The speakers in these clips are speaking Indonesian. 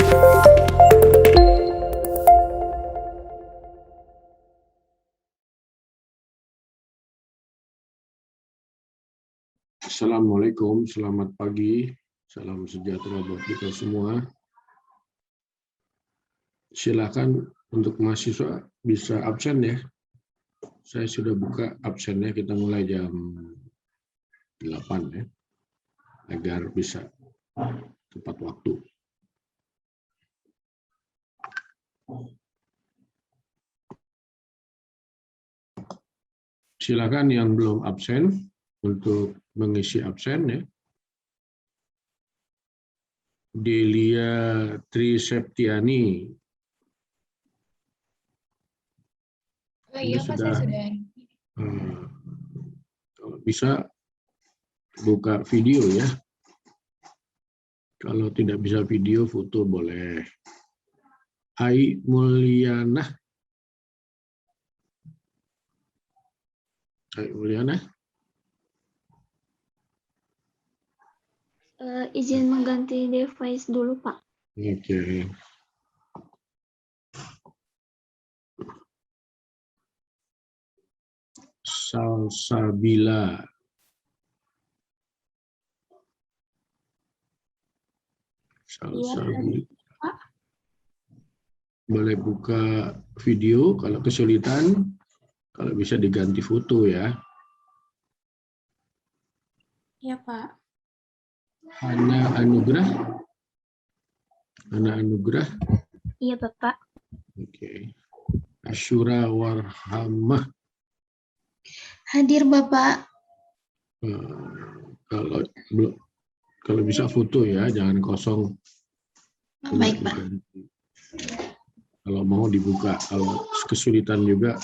Assalamualaikum, selamat pagi, salam sejahtera buat kita semua. Silakan untuk mahasiswa bisa absen ya. Saya sudah buka absennya, kita mulai jam 8 ya, agar bisa tepat waktu. Silakan yang belum absen untuk mengisi absen ya. Delia Triseptiani. Iya Pak, saya sudah. Kalau bisa buka video ya. Kalau tidak bisa video, foto boleh. Hai Mulyana. Hai Mulyana. Izin mengganti device dulu, Pak. Oke. Salsabila. Salsabila. Boleh buka video, kalau kesulitan, kalau bisa diganti foto ya. Iya Pak. Hana Anugrah. Hana Anugrah. Iya, Bapak. Oke. Asyura Warhamah. Hadir Bapak. Kalau bisa foto ya, jangan kosong. Baik Pak. Kalau mau dibuka, kalau kesulitan juga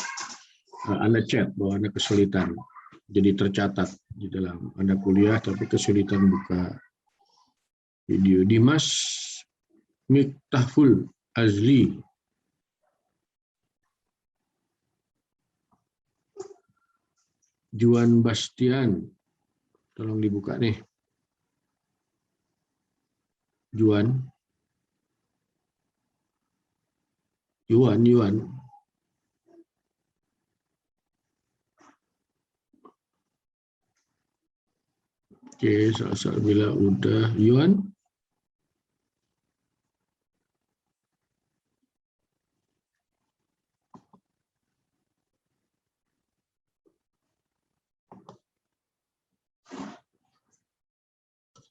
Anda chat bahwa Anda kesulitan. Jadi tercatat di dalam Anda kuliah tapi kesulitan buka video. Dimas Miftahul Azli. Juan Bastian. Tolong dibuka nih. Juan. Oke, bila udah Yuan.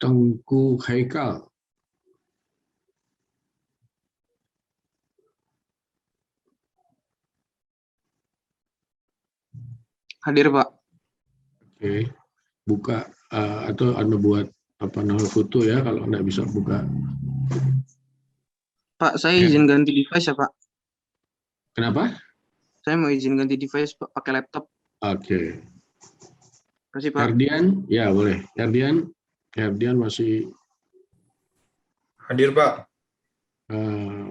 Tengku Haikal. Hadir, Pak. Oke, buka atau Anda buat foto ya kalau Anda bisa buka. Pak, saya izin ganti device ya, Pak. Kenapa? Saya mau izin ganti device, Pak, pakai laptop. Oke. Terima kasih, Pak. Herdian, ya boleh. Herdian masih hadir, Pak.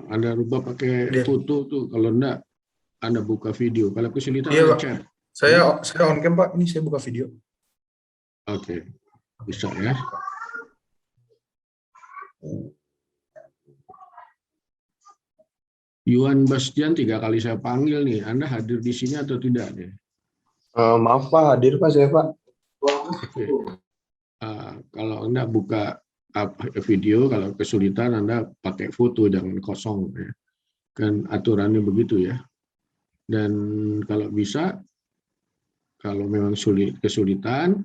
Anda rubah pakai foto tuh, kalau enggak Anda buka video. Kalau kesulitan Iya, Anda Pak. chat. Saya on cam, Pak. Ini saya buka video. Oke. Bisa ya. Yuan Bastian 3 kali saya panggil nih. Anda hadir di sini atau tidak nih? Maaf, Pak. Hadir, Pak. Saya, Pak. Oke. Kalau Anda buka video, kalau kesulitan Anda pakai foto, jangan kosong ya. Kan aturannya begitu ya. Dan kalau bisa, kalau memang kesulitan,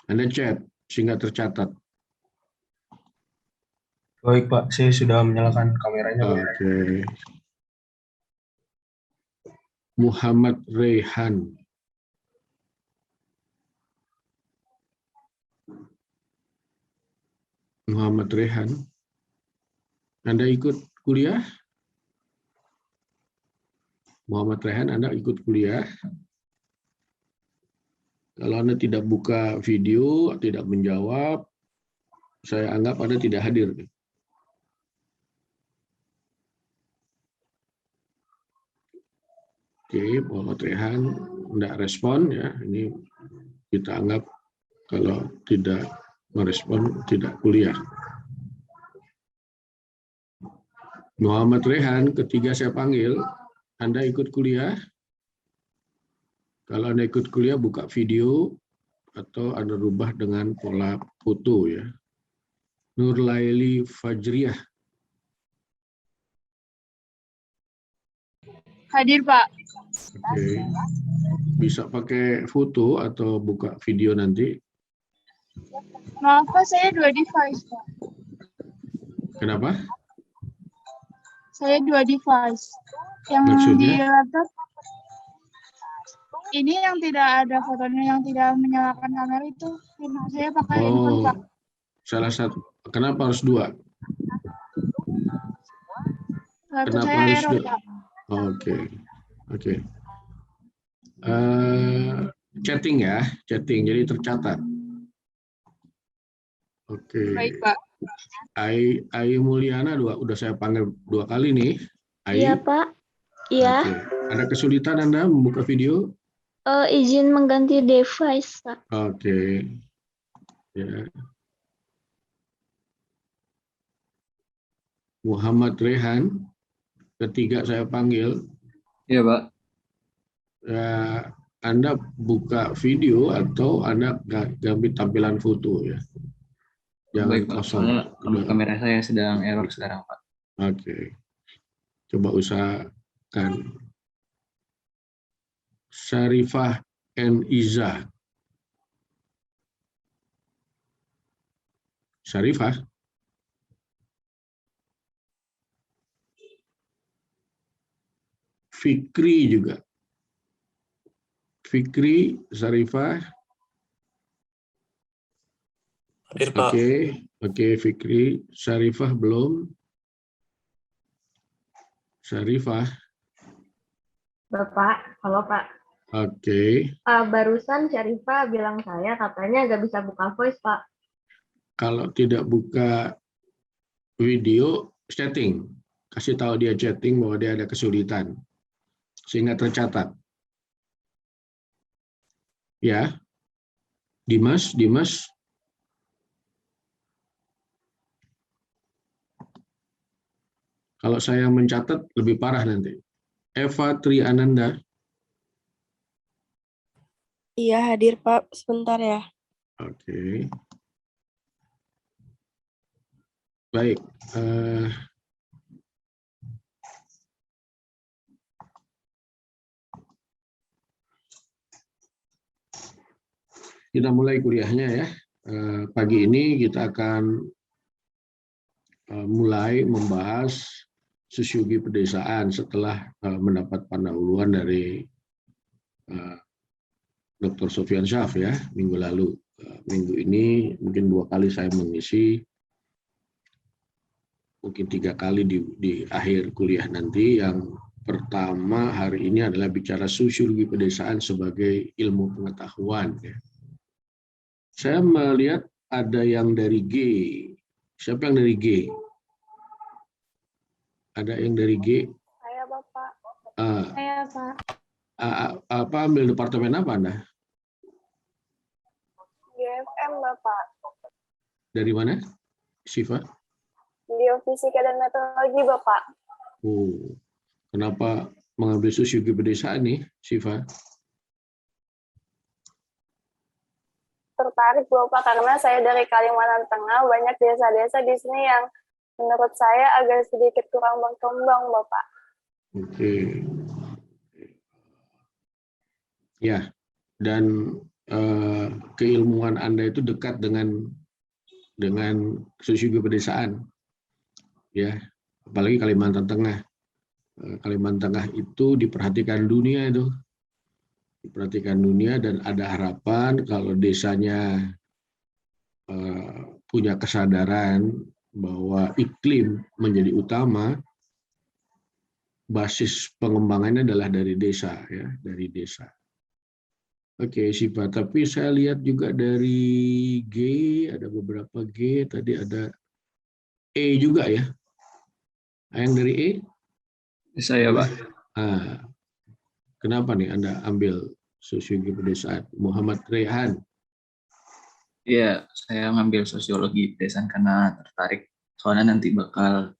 Anda chat sehingga tercatat. Baik, Pak. Saya sudah menyalakan kameranya, Pak. Oke. Muhammad Rehan. Muhammad Rehan. Anda ikut kuliah? Muhammad Rehan, Anda ikut kuliah? Kalau Anda tidak buka video, tidak menjawab, saya anggap Anda tidak hadir. Oke, Muhammad Rehan tidak respon ya. Ini kita anggap kalau tidak merespon tidak kuliah. Muhammad Rehan, ketiga saya panggil, Anda ikut kuliah. Kalau Anda ikut kuliah, buka video atau Anda rubah dengan pola foto ya. Nurlaili Fajriah. Hadir, Pak. Oke. Bisa pakai foto atau buka video nanti. Maaf, Pak, saya 2 device, Pak. Kenapa? Saya 2 device. Yang di Maksudnya? laptop, ini yang tidak ada fotonya, yang tidak menyalakan kamera itu. Saya pakai handphone, Oh, Pak. salah satu. Kenapa harus 2? Laptop Kenapa saya harus error, 2? Pak. Oke. Oke. Chatting ya, chatting. Jadi tercatat. Oke. Baik, Pak. Ai Mulyana udah saya panggil 2 kali nih. Ai. Iya, Pak. Iya. Oke. Ada kesulitan Anda membuka video? Izin mengganti device, Pak. Oke. Ya. Muhammad Rehan, ketiga saya panggil. Iya, Pak. Ya, Anda buka video atau Anda ganti tampilan foto ya. Jangan Baik, Pak. kosong. Soalnya kamera saya sedang error sekarang, Pak. Oke. Coba usahakan. Syarifah N. Iza. Syarifah. Fikri juga. Fikri, Syarifah. Hadir, Pak. Oke, Fikri. Syarifah belum. Syarifah. Bapak, halo Pak. Oke. Barusan Syarifah bilang saya katanya nggak bisa buka voice, Pak. Kalau tidak buka video, chatting. Kasih tahu dia chatting bahwa dia ada kesulitan. Sehingga tercatat. Ya. Dimas. Kalau saya mencatat lebih parah nanti. Eva Tri Ananda. Iya, hadir, Pak. Sebentar ya. Oke. Baik. Kita mulai kuliahnya ya. Pagi ini kita akan mulai membahas sosiologi pedesaan setelah mendapat pendahuluan dari Dr. Sofyan Syaf ya minggu lalu. Minggu ini mungkin 2 kali saya mengisi, mungkin 3 kali di akhir kuliah nanti. Yang pertama hari ini adalah bicara sosiologi pedesaan sebagai ilmu pengetahuan. Ya. Saya melihat ada yang dari G. Siapa yang dari G? Ada yang dari G? Saya, Bapak. Saya, Pak. Apa ambil departemen apa Anda? GFM, Bapak. Dari mana? Siva? Biofisika dan meteorologi, Bapak. Oh, kenapa mengambil sosiologi pedesaan nih, Siva? Tertarik, Bapak, karena saya dari Kalimantan Tengah, banyak desa-desa di sini yang menurut saya agak sedikit kurang berkembang, Bapak. Oke. Ya, dan keilmuan Anda itu dekat dengan sosiologi pedesaan. Ya, apalagi Kalimantan Tengah. Kalimantan Tengah itu diperhatikan dunia itu. Diperhatikan dunia dan ada harapan kalau desanya punya kesadaran bahwa iklim menjadi utama, basis pengembangannya adalah dari desa ya, dari desa. Oke, Siva, tapi saya lihat juga dari G, ada beberapa G, tadi ada E juga ya. Yang dari E? Saya, Pak. Kenapa nih Anda ambil sosiologi pedesaan? Muhammad Rehan. Iya, saya ngambil sosiologi pedesaan karena tertarik. Soalnya nanti bakal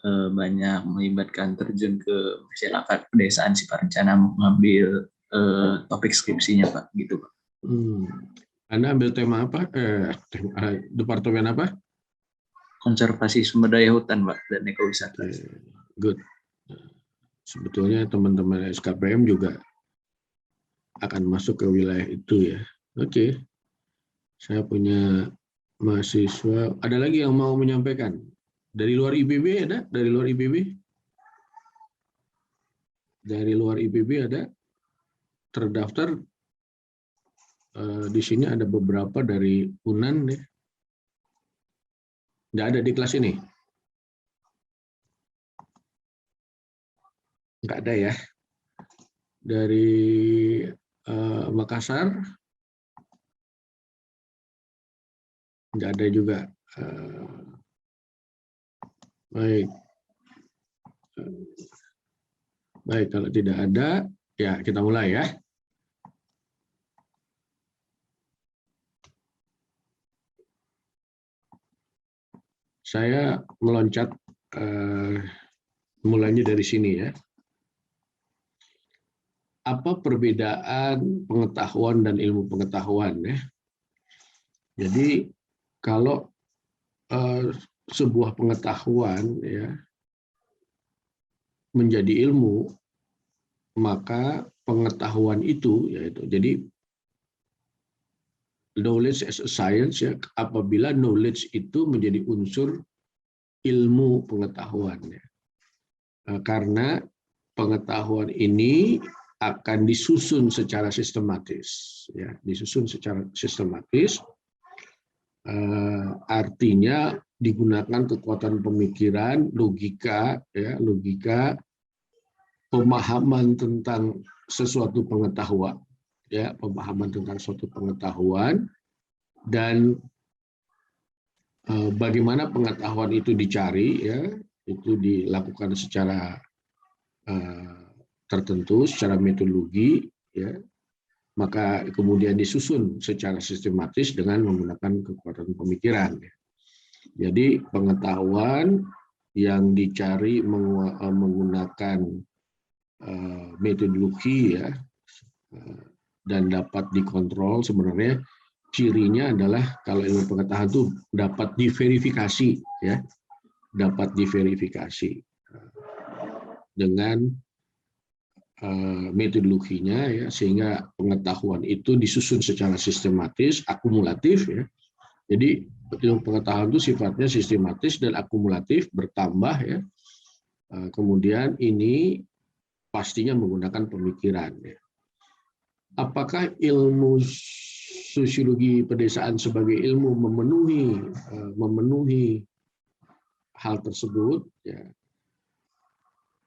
banyak melibatkan terjun ke masyarakat pedesaan sih Pak, rencana mengambil topik skripsinya Pak, gitu Pak. Anda ambil tema apa? Departemen apa? Konservasi sumber daya hutan Pak dan ekowisata. Good. Sebetulnya teman-teman SKPM juga akan masuk ke wilayah itu ya. Oke. Saya punya mahasiswa. Ada lagi yang mau menyampaikan? Dari luar IPB ada? Dari luar IPB? Dari luar IPB ada? Terdaftar. Di sini ada beberapa dari UNAN ya. Nggak ada di kelas ini? Nggak ada ya. Dari Makassar? Nggak ada juga. Baik. Baik, kalau tidak ada, ya kita mulai ya. Saya meloncat mulanya dari sini ya. Apa perbedaan pengetahuan dan ilmu pengetahuan ya? Jadi kalau sebuah pengetahuan ya menjadi ilmu, maka pengetahuan itu yaitu jadi knowledge as a science ya, apabila knowledge itu menjadi unsur ilmu pengetahuan ya. Karena pengetahuan ini akan disusun secara sistematis ya, disusun secara sistematis. Artinya digunakan kekuatan pemikiran, logika ya, logika, pemahaman tentang sesuatu pengetahuan ya, pemahaman tentang suatu pengetahuan, dan bagaimana pengetahuan itu dicari ya, itu dilakukan secara tertentu, secara metodologi ya, maka kemudian disusun secara sistematis dengan menggunakan kekuatan pemikiran ya. Jadi pengetahuan yang dicari menggunakan metodologi ya, dan dapat dikontrol, sebenarnya cirinya adalah kalau ilmu pengetahuan itu dapat diverifikasi ya, dapat diverifikasi dengan metodologinya ya, sehingga pengetahuan itu disusun secara sistematis, akumulatif ya. Jadi ilmu pengetahuan itu sifatnya sistematis dan akumulatif, bertambah ya. Kemudian ini pastinya menggunakan pemikiran ya. Apakah ilmu sosiologi pedesaan sebagai ilmu memenuhi hal tersebut ya,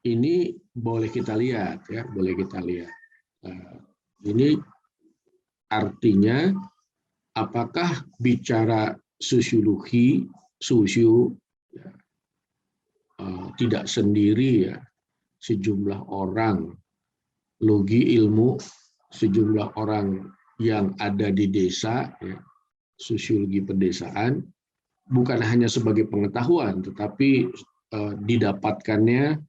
ini boleh kita lihat ya, boleh kita lihat. Ini artinya apakah bicara sosiologi ya, tidak sendiri ya, sejumlah orang logi ilmu, sejumlah orang yang ada di desa ya, sosiologi pedesaan bukan hanya sebagai pengetahuan, tetapi didapatkannya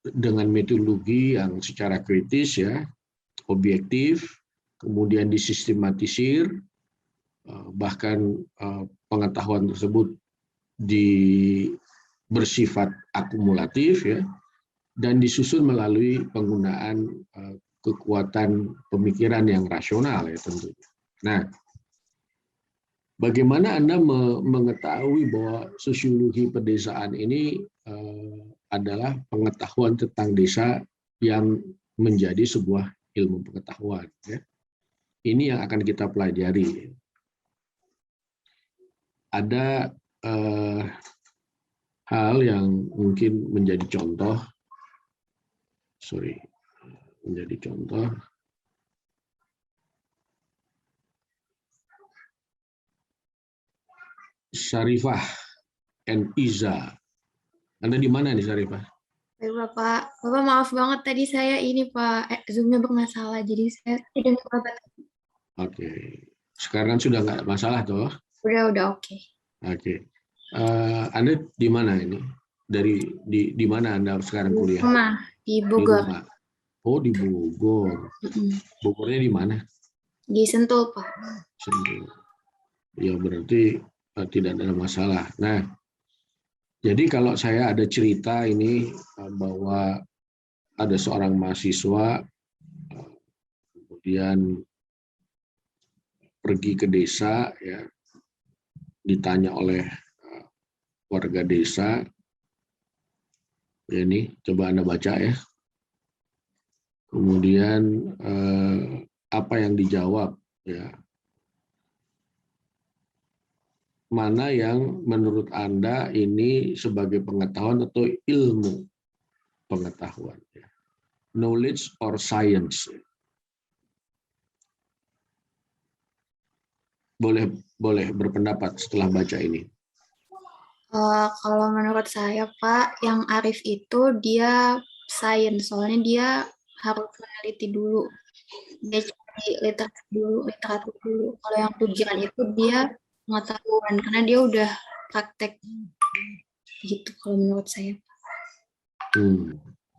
dengan metodologi yang secara kritis ya, objektif, kemudian disistematisir, bahkan pengetahuan tersebut bersifat akumulatif ya, dan disusun melalui penggunaan kekuatan pemikiran yang rasional ya tentunya. Nah, bagaimana Anda mengetahui bahwa sosiologi pedesaan ini adalah pengetahuan tentang desa yang menjadi sebuah ilmu pengetahuan ya? Ini yang akan kita pelajari. Ada hal yang mungkin menjadi contoh, Syarifah and Iza. Anda di mana nih Syarifah? Bapak maaf banget tadi saya ini Pak, Zoom-nya bermasalah, jadi saya tidak dapat. Oke, sekarang sudah nggak masalah toh? Udah oke. Oke. Anda di mana ini? Di mana Anda sekarang kuliah? Rumah di Di Bogor. rumah. Oh, di Bogor. Mm-mm. Bogornya di mana? Di Sentul, Pak. Sentul. Ya berarti tidak ada masalah. Nah, jadi kalau saya ada cerita ini bahwa ada seorang mahasiswa kemudian pergi ke desa, ya, ditanya oleh warga desa, ya ini coba Anda baca ya. Kemudian apa yang dijawab, ya. Mana yang menurut Anda ini sebagai pengetahuan atau ilmu pengetahuan, ya. Knowledge or science. Boleh berpendapat setelah baca ini. Kalau menurut saya, Pak, yang Arif itu dia sains, soalnya dia harus meneliti dulu. Dia cari literatur dulu. Kalau yang pikiran itu dia pengetahuan, karena dia udah praktek. Gitu kalau menurut saya.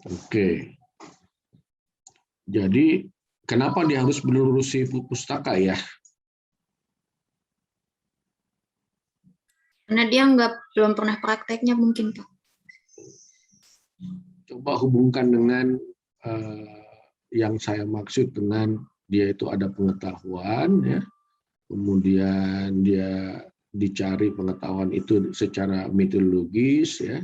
Oke. Jadi, kenapa dia harus menelurusi pustaka ya? Karena dia belum pernah prakteknya mungkin, Pak. Coba hubungkan dengan yang saya maksud dengan dia itu ada pengetahuan, ya. Kemudian dia dicari pengetahuan itu secara metodologis, ya.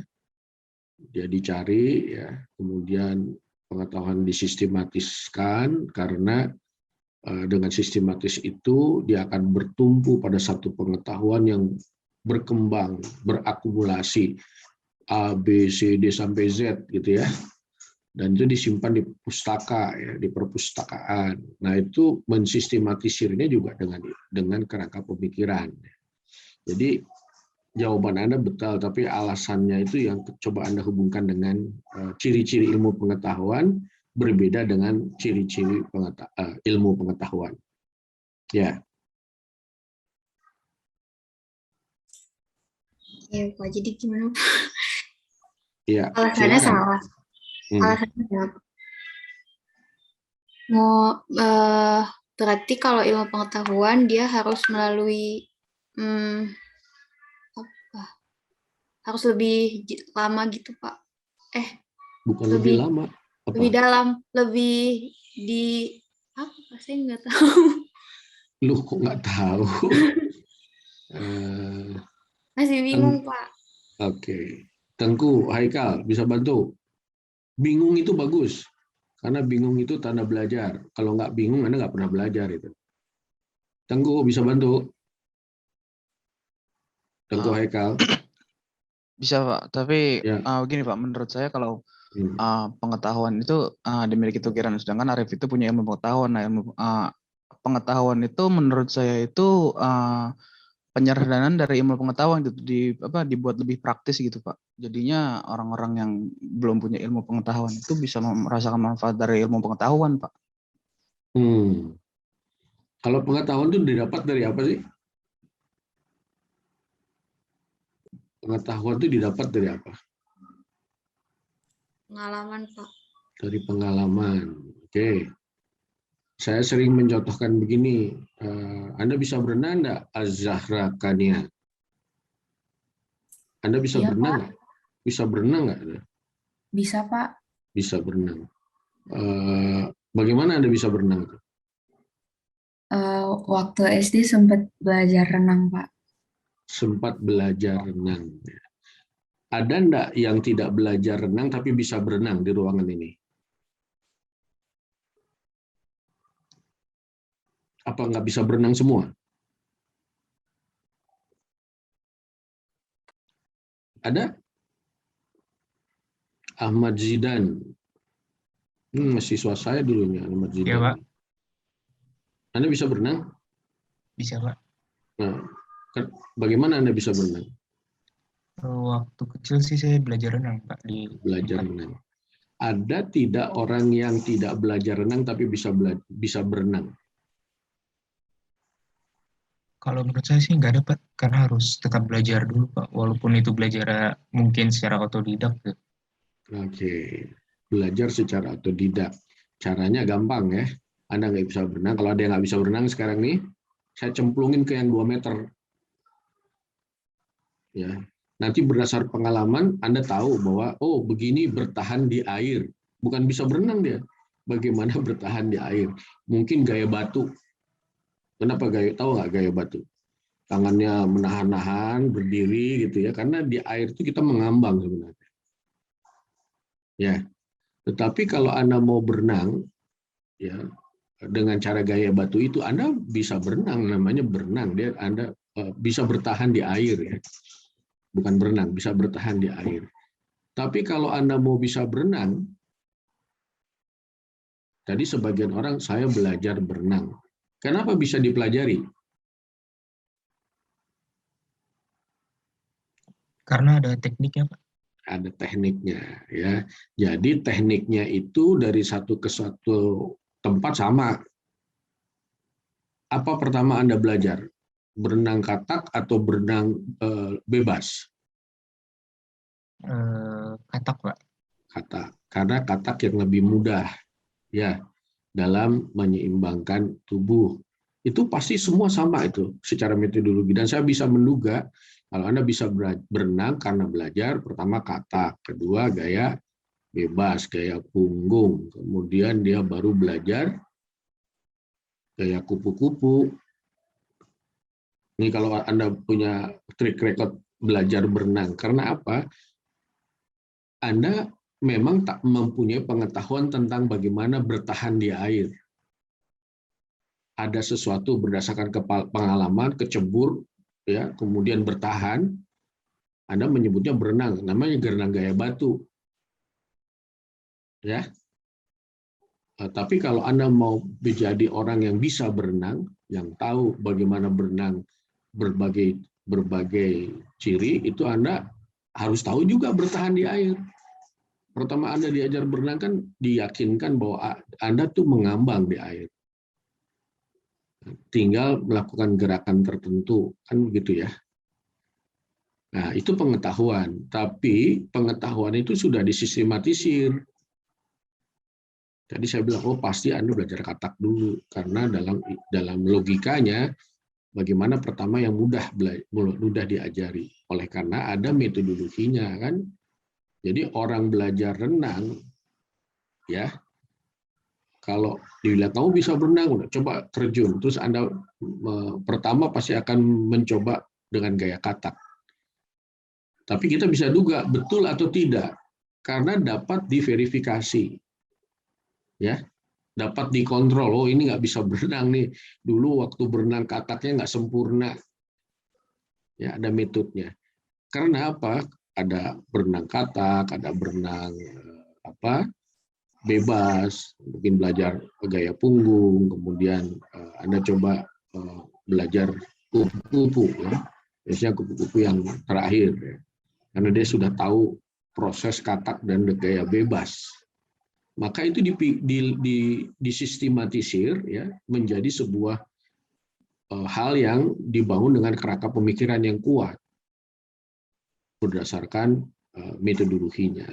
Dia dicari, ya. Kemudian pengetahuan disistematiskan karena dengan sistematis itu dia akan bertumpu pada satu pengetahuan yang berkembang, berakumulasi A, B, C, D sampai Z gitu ya. Dan itu disimpan di pustaka, ya, di perpustakaan. Nah, itu mensistematisirnya juga dengan kerangka pemikiran. Jadi jawaban Anda betul, tapi alasannya itu yang coba Anda hubungkan dengan ciri-ciri ilmu pengetahuan berbeda dengan ciri-ciri ilmu pengetahuan. Ya. Ya, Pak. Jadi gimana? Ya, Alasannya silakan. salah. Alasannya salah. Berarti kalau ilmu pengetahuan dia harus melalui harus lebih lama gitu, Pak. Bukan lebih lama. Apa? Lebih dalam, lebih di apa? Saya nggak tahu. Lu kok nggak tahu? Masih bingung, Pak. Oke. Tengku, Haikal, bisa bantu? Bingung itu bagus. Karena bingung itu tanda belajar. Kalau nggak bingung, Anda nggak pernah belajar itu. Tengku, bisa bantu? Tengku, Haikal. Bisa Pak, tapi Ya. begini Pak, menurut saya kalau pengetahuan itu dimiliki pikiran, sedangkan Arif itu punya ilmu pengetahuan. Nah, pengetahuan itu menurut saya itu penyederhanaan dari ilmu pengetahuan itu dibuat lebih praktis gitu Pak. Jadinya orang-orang yang belum punya ilmu pengetahuan itu bisa merasakan manfaat dari ilmu pengetahuan Pak. Kalau pengetahuan itu didapat dari apa sih? Pengetahuan itu didapat dari apa? Pengalaman, Pak. Dari pengalaman. Oke. Saya sering mencontohkan begini. Anda bisa berenang enggak, Az-Zahra Kania? Anda bisa Iya, berenang Pak. nggak? Bisa berenang nggak? Bisa, Pak. Bisa berenang. Bagaimana Anda bisa berenang itu? Waktu SD sempat belajar renang, Pak. Sempat belajar renang. Ada enggak yang tidak belajar renang tapi bisa berenang di ruangan ini? Apa nggak bisa berenang semua? Ada? Ahmad Zidan. Siswa saya dulunya, Ahmad Zidan. Iya, Pak. Anda bisa berenang? Bisa, Pak. Nah, bagaimana Anda bisa berenang? Waktu kecil sih saya belajar renang, Pak. Belajar renang. Ada tidak orang yang tidak belajar renang tapi bisa berenang? Kalau menurut saya sih nggak dapat, karena harus tetap belajar dulu Pak, walaupun itu belajar mungkin secara otodidak. Gitu. Oke, belajar secara otodidak. Caranya gampang ya. Anda nggak bisa berenang. Kalau ada yang nggak bisa berenang sekarang nih, saya cemplungin ke yang 2 meter. Ya, nanti berdasar pengalaman Anda tahu bahwa oh begini bertahan di air. Bukan bisa berenang dia. Bagaimana bertahan di air? Mungkin gaya batu. Kenapa gaya? Tahu nggak gaya batu? Tangannya menahan-nahan, berdiri gitu ya. Karena di air itu kita mengambang sebenarnya. Ya, tetapi kalau Anda mau berenang, ya dengan cara gaya batu itu Anda bisa berenang, namanya berenang. Dia Anda bisa bertahan di air ya. Bukan berenang, bisa bertahan di air. Tapi kalau Anda mau bisa berenang, tadi sebagian orang saya belajar berenang. Kenapa bisa dipelajari? Karena ada tekniknya Pak. Ada tekniknya ya. Jadi tekniknya itu dari satu ke satu tempat sama. Apa pertama Anda belajar? Berenang katak atau berenang bebas? Katak Pak. Katak. Karena katak yang lebih mudah ya dalam menyeimbangkan tubuh. Itu pasti semua sama itu secara metodologi. Dan saya bisa menduga kalau Anda bisa berenang karena belajar, pertama katak, kedua gaya bebas, gaya punggung, kemudian dia baru belajar gaya kupu-kupu. Ini kalau Anda punya track record belajar berenang, karena apa? Anda memang tak mempunyai pengetahuan tentang bagaimana bertahan di air. Ada sesuatu berdasarkan pengalaman, kecebur, ya, kemudian bertahan, Anda menyebutnya berenang, namanya berenang gaya batu. Ya. Tapi kalau Anda mau menjadi orang yang bisa berenang, yang tahu bagaimana berenang berbagai ciri, itu Anda harus tahu juga bertahan di air. Pertama Anda diajar berenang kan diyakinkan bahwa Anda tuh mengambang di air. Tinggal melakukan gerakan tertentu, kan begitu ya. Nah, itu pengetahuan, tapi pengetahuan itu sudah disistematisir. Jadi saya bilang, oh pasti Anda belajar katak dulu, karena dalam logikanya, bagaimana pertama yang mudah diajari. Oleh karena ada metodologinya kan. Jadi orang belajar renang, ya, kalau dibilang kamu bisa berenang, udah coba terjun, terus Anda pertama pasti akan mencoba dengan gaya katak. Tapi kita bisa duga betul atau tidak, karena dapat diverifikasi, ya, dapat dikontrol. Oh ini nggak bisa berenang nih, dulu waktu berenang kataknya nggak sempurna, ya ada metodenya. Karena apa? Ada berenang katak, ada berenang bebas, mungkin belajar gaya punggung, kemudian Anda coba belajar kupu-kupu, ya. Biasanya kupu-kupu yang terakhir, ya. Karena dia sudah tahu proses katak dan gaya bebas. Maka itu disistematisir, ya, menjadi sebuah hal yang dibangun dengan kerangka pemikiran yang kuat berdasarkan metodologinya.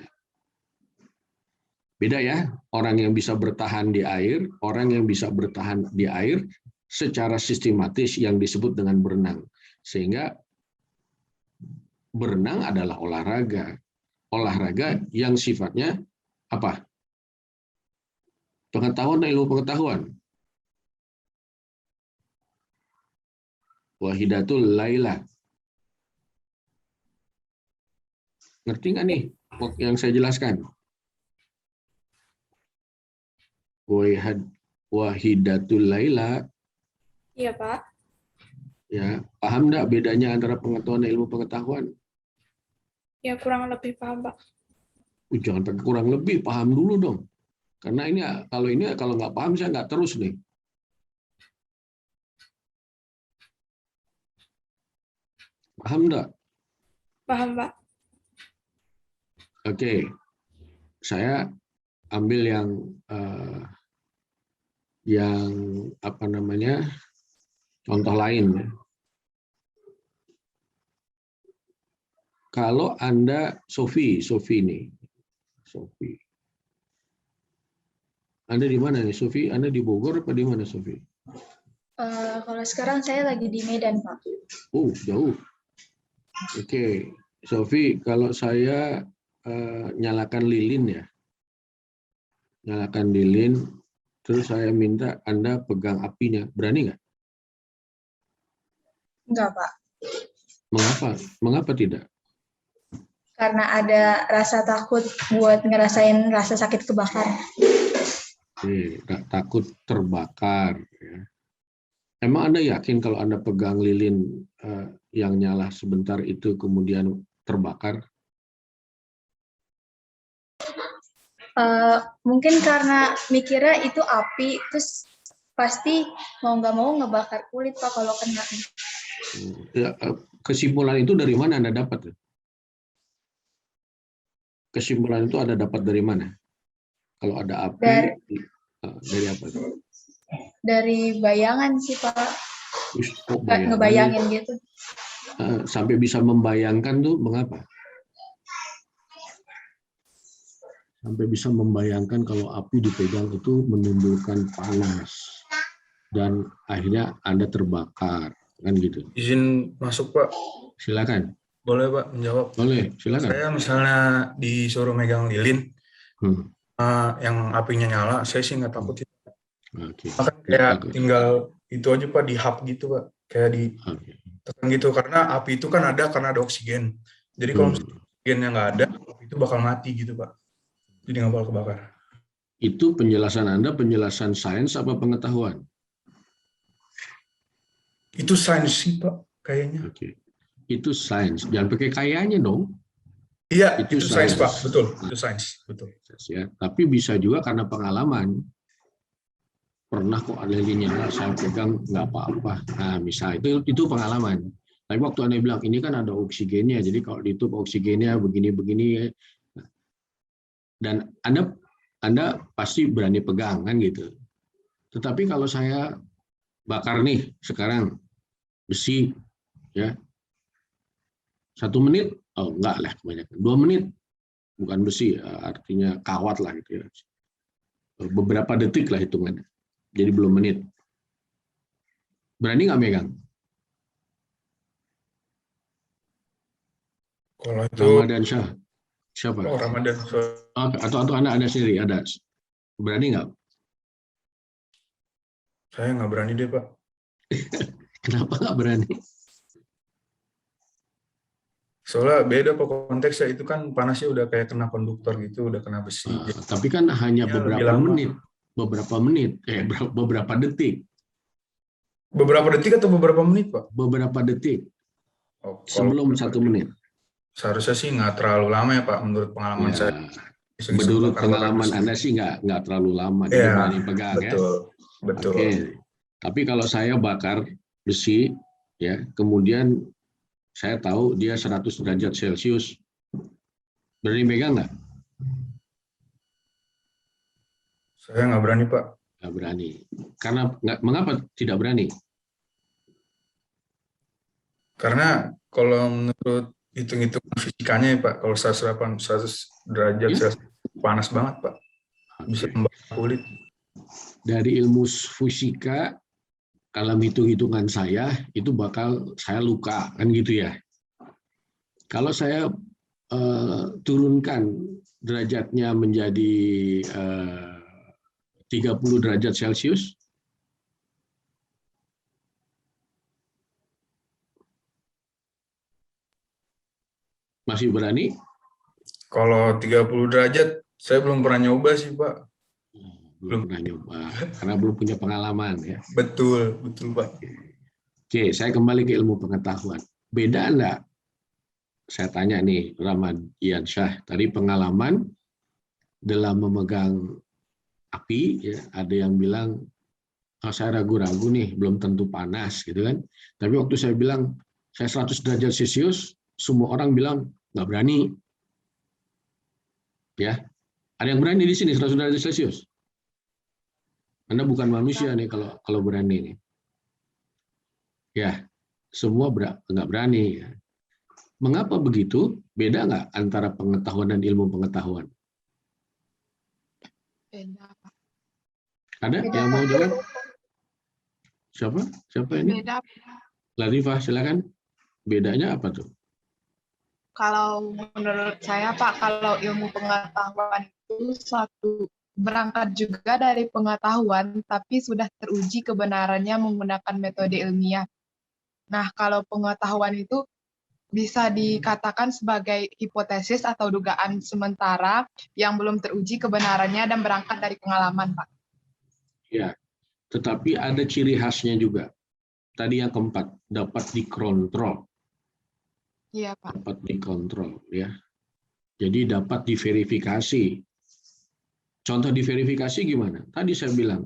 Beda ya, orang yang bisa bertahan di air, orang yang bisa bertahan di air secara sistematis yang disebut dengan berenang. Sehingga berenang adalah olahraga. Olahraga yang sifatnya apa? Pengetahuan dan ilmu pengetahuan. Wahidatul Laila. Ngerti nggak nih yang saya jelaskan? Wahidatul Laila. Iya, Pak. Ya, paham nggak bedanya antara pengetahuan dan ilmu pengetahuan? Ya, kurang lebih paham, Pak. Jangan pakai kurang lebih, paham dulu dong. Karena ini kalau nggak paham saya nggak terus nih. Paham nggak? Paham, Pak. Oke, saya ambil yang apa namanya, contoh lain. Kalau Anda, Sofi nih. Sofi. Anda di mana nih, Sofi? Anda di Bogor apa di mana, Sofi? Kalau sekarang saya lagi di Medan, Pak. Oh, jauh. Oke, Sofi, kalau saya nyalakan lilin ya. Nyalakan lilin, terus saya minta Anda pegang apinya. Berani nggak? Enggak, Pak. Mengapa? Mengapa tidak? Karena ada rasa takut buat ngerasain rasa sakit kebakar. Takut terbakar. Ya. Emang Anda yakin kalau Anda pegang lilin yang nyala sebentar itu kemudian terbakar? Mungkin karena mikirnya itu api, terus pasti mau nggak mau ngebakar kulit, Pak, kalau kena. Ya, kesimpulan itu dari mana Anda dapat? Kesimpulan itu Anda dapat dari mana? Kalau ada api, dari apa? Dari bayangan sih, Pak. Bayangan. Ngebayangin gitu. Sampai bisa membayangkan tuh mengapa? Sampai bisa membayangkan kalau api dipegang itu menimbulkan panas dan akhirnya Anda terbakar, kan gitu. Izin masuk, Pak. Silakan. Boleh, Pak, menjawab? Boleh, silakan. Saya misalnya disuruh megang lilin, yang apinya nyala, saya sih nggak takut. Okay. Maka kayak tinggal itu aja, Pak, di hub gitu, Pak. Kayak di tekan gitu, karena api itu kan ada karena ada oksigen. Jadi kalau oksigennya nggak ada, api itu bakal mati gitu, Pak. Jadi nggak bakal kebakar. Itu penjelasan Anda, penjelasan sains apa pengetahuan? Itu sains sih, Pak, kayaknya. Oke. Itu sains. Jangan pakai kayaknya dong. Iya, itu sains, Pak. Betul, itu sains. Betul. Ya, tapi bisa juga karena pengalaman. Pernah kok ada lilin nyala, saya pegang nggak apa-apa. Nah, misalnya itu pengalaman. Tapi waktu Anda bilang ini kan ada oksigennya, jadi kalau ditutup oksigennya begini-begini, dan Anda pasti berani pegang kan gitu. Tetapi kalau saya bakar nih sekarang besi, ya 1 menit, oh enggak lah kebanyakan 2 menit, bukan besi, artinya kawat lah gitu ya. Beberapa detik lah hitungannya. Jadi belum menit. Berani nggak megang? Kalau itu Ramadan Syah. Siapa? Oh, Ramadan. Atau Anda sendiri ada. Berani nggak? Saya nggak berani deh, Pak. Kenapa nggak berani? Soalnya beda Pak konteksnya, itu kan panasnya udah kayak kena konduktor gitu, udah kena besi. Tapi kan hanya beberapa menit. Beberapa detik. Beberapa detik atau beberapa menit, Pak? Beberapa detik. Oh, sebelum 1 menit. Seharusnya sih nggak terlalu lama ya, Pak, menurut pengalaman saya. Menurut pengalaman Anda sih nggak terlalu lama, jadi berani pegang betul, ya. Betul. Oke. Tapi kalau saya bakar besi, ya, kemudian saya tahu dia 100 derajat Celcius, berani pegang nggak? Saya nggak berani, Pak. Nggak berani. Karena mengapa tidak berani? Karena kalau menurut hitung-hitungan fisikanya ya, Pak, kalau 100 derajat Celcius panas banget, Pak. Bisa membakar kulit. Dari ilmu fisika, kalau hitung-hitungan saya, itu bakal saya luka, kan gitu ya. Kalau saya turunkan derajatnya menjadi 30 derajat Celcius, masih berani? Kalau 30 derajat, saya belum pernah nyoba sih, Pak. Belum pernah nyoba, karena belum punya pengalaman ya. Betul, Pak. Oke, saya kembali ke ilmu pengetahuan. Beda enggak? Saya tanya nih, Ramadan Syah, tadi pengalaman dalam memegang api, ya, ada yang bilang, oh, saya ragu-ragu nih, belum tentu panas, gitu kan. Tapi waktu saya bilang, saya 100 derajat Celcius, semua orang bilang, nggak berani. Ya, ada yang berani di sini 100 derajat Celcius? Anda bukan manusia nih kalau berani nih. Ya, semua nggak berani. Mengapa begitu? Beda nggak antara pengetahuan dan ilmu pengetahuan? Beda, Pak. Ada Beda, yang mau Pak. jawab? Siapa? Siapa ini? Beda. Larifah, silakan. Bedanya apa tuh? Kalau menurut saya, Pak, kalau ilmu pengetahuan itu suatu berangkat juga dari pengetahuan, tapi sudah teruji kebenarannya menggunakan metode ilmiah. Nah, kalau pengetahuan itu bisa dikatakan sebagai hipotesis atau dugaan sementara yang belum teruji kebenarannya dan berangkat dari pengalaman, Pak. Ya, tetapi ada ciri khasnya juga. Tadi yang keempat, dapat dikontrol. Iya, Pak. Dapat dikontrol, ya. Jadi dapat diverifikasi. Contoh diverifikasi gimana? Tadi saya bilang,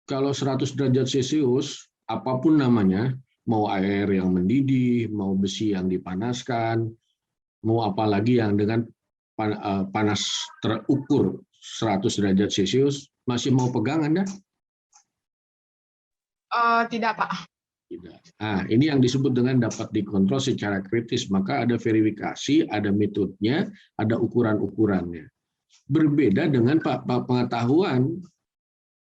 kalau 100 derajat Celcius, apapun namanya, mau air yang mendidih, mau besi yang dipanaskan, mau apalagi yang dengan panas terukur 100 derajat Celcius, masih mau pegang Anda? Tidak, Pak. Tidak. Nah, ini yang disebut dengan dapat dikontrol secara kritis. Maka ada verifikasi, ada metodenya, ada ukuran-ukurannya. Berbeda dengan pengetahuan,